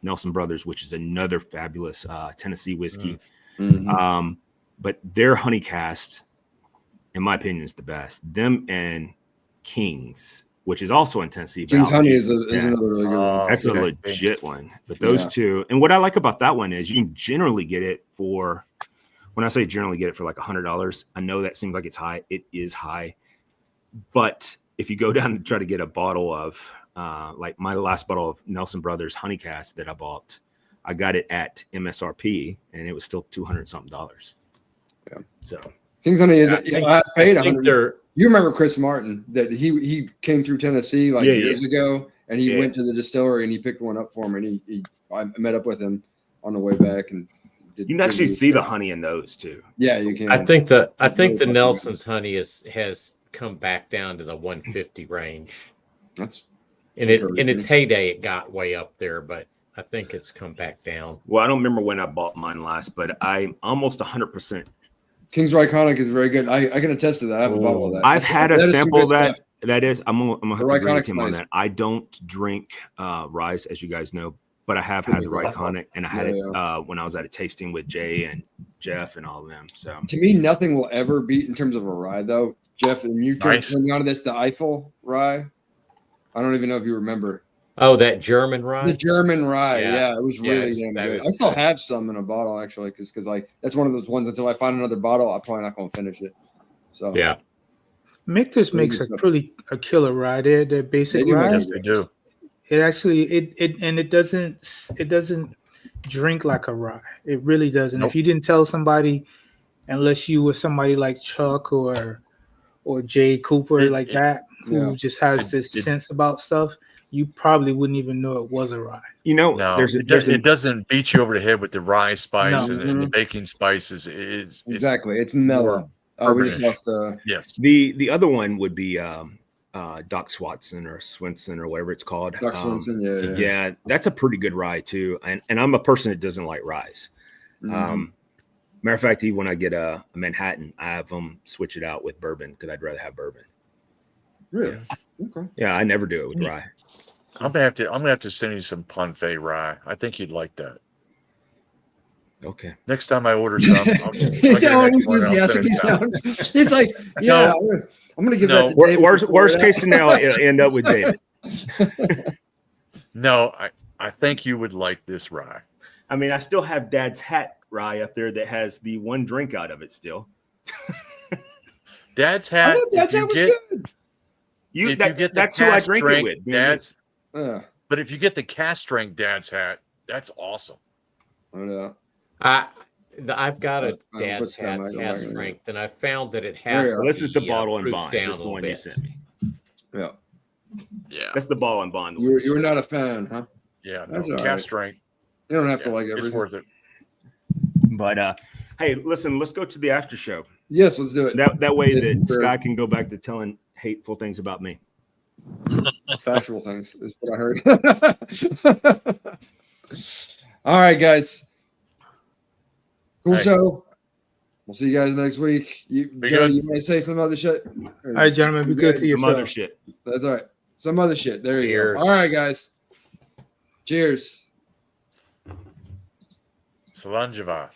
Nelson Brothers, which is another fabulous Tennessee whiskey. Mm-hmm. But their Honey Cast, in my opinion, is the best. Them and King's, which is also in Tennessee. King's Honey is another really good one. That's a legit one. But those two, and what I like about that one is you can generally get it for, when I say generally get it for like $100, I know that seems like it's high. It is high. But if you go down and try to get a bottle of, like my last bottle of Nelson Brothers Honey Cast that I bought, I got it at MSRP and it was still $200-something. Yeah. So King's Honey is, I paid $100. You remember Chris Martin, that he came through Tennessee years ago, and he went to the distillery and he picked one up for me, and I met up with him on the way back, and you can actually see the honey in those too. Yeah, you can. I think the Nelson's honey has come back down to the 150 range. That's in its heyday, it got way up there, but I think it's come back down. Well, I don't remember when I bought mine last, but I'm almost 100% King's Iconic is very good. I can attest to that. I have a bottle of that. I've had a sample of that. Stuff. That is, I'm gonna have to agree with him on nice. that. I don't drink rye, as you guys know, but I have had the Iconic, and I had it when I was at a tasting with Jay and Jeff and all of them. So to me, nothing will ever beat in terms of a rye, though. Jeff, and you turned me on to this, the Eiffel rye. I don't even know if you remember. Oh, that German rye. The German rye, yeah, it was really damn good. I still have some in a bottle actually, because like that's one of those ones. Until I find another bottle, I'm probably not going to finish it. So yeah. Michter's makes a killer rye. Their basic rye. Yes, they do. It actually it doesn't drink like a rye. It really doesn't. Nope. If you didn't tell somebody, unless you were somebody like Chuck or Jay Cooper who just has this sense about stuff, you probably wouldn't even know it was a rye. You know, it doesn't beat you over the head with the rye spice and the baking spices. Exactly, it's mellow. We just lost yes. The other one would be Doc Swatson or Swinson or whatever it's called. Doc Swinson, yeah, that's a pretty good rye too. And I'm a person that doesn't like ryes. Matter of fact, even when I get a Manhattan, I have them switch it out with bourbon because I'd rather have bourbon. Really? Okay. Yeah, I never do it with rye. I'm gonna have to send you some Ponfé rye. I think you'd like that. Okay. Next time I order some, he's how enthusiastic he sounds. He's like, yeah, I'm gonna give that to David. Worst case scenario, it'll end up with David. No, I think you would like this rye. I mean, I still have Dad's Hat rye up there that has the one drink out of it still. Dad's Hat. Dad's Hat was good. That's who I drink it with. Dad's. But if you get the cast strength Dad's Hat, that's awesome. I've got a Dad's Hat cast strength, and I found that it has. This is the bottle and bond. This is the one you sent me. Yeah. That's the bottle and bond. You were not a fan, huh? Yeah, no, cast strength. You don't have to like everything. It's worth it. But hey, listen, let's go to the after show. Yes, let's do it. That way that Sky can go back to telling hateful things about me. Factual things is what I heard. All right, guys. Cool show. We'll see you guys next week. You may say some other shit. All right, gentlemen, be good to yourself. Some other shit. That's all right. Some other shit. There you go. All right, guys. Cheers. Salanjava.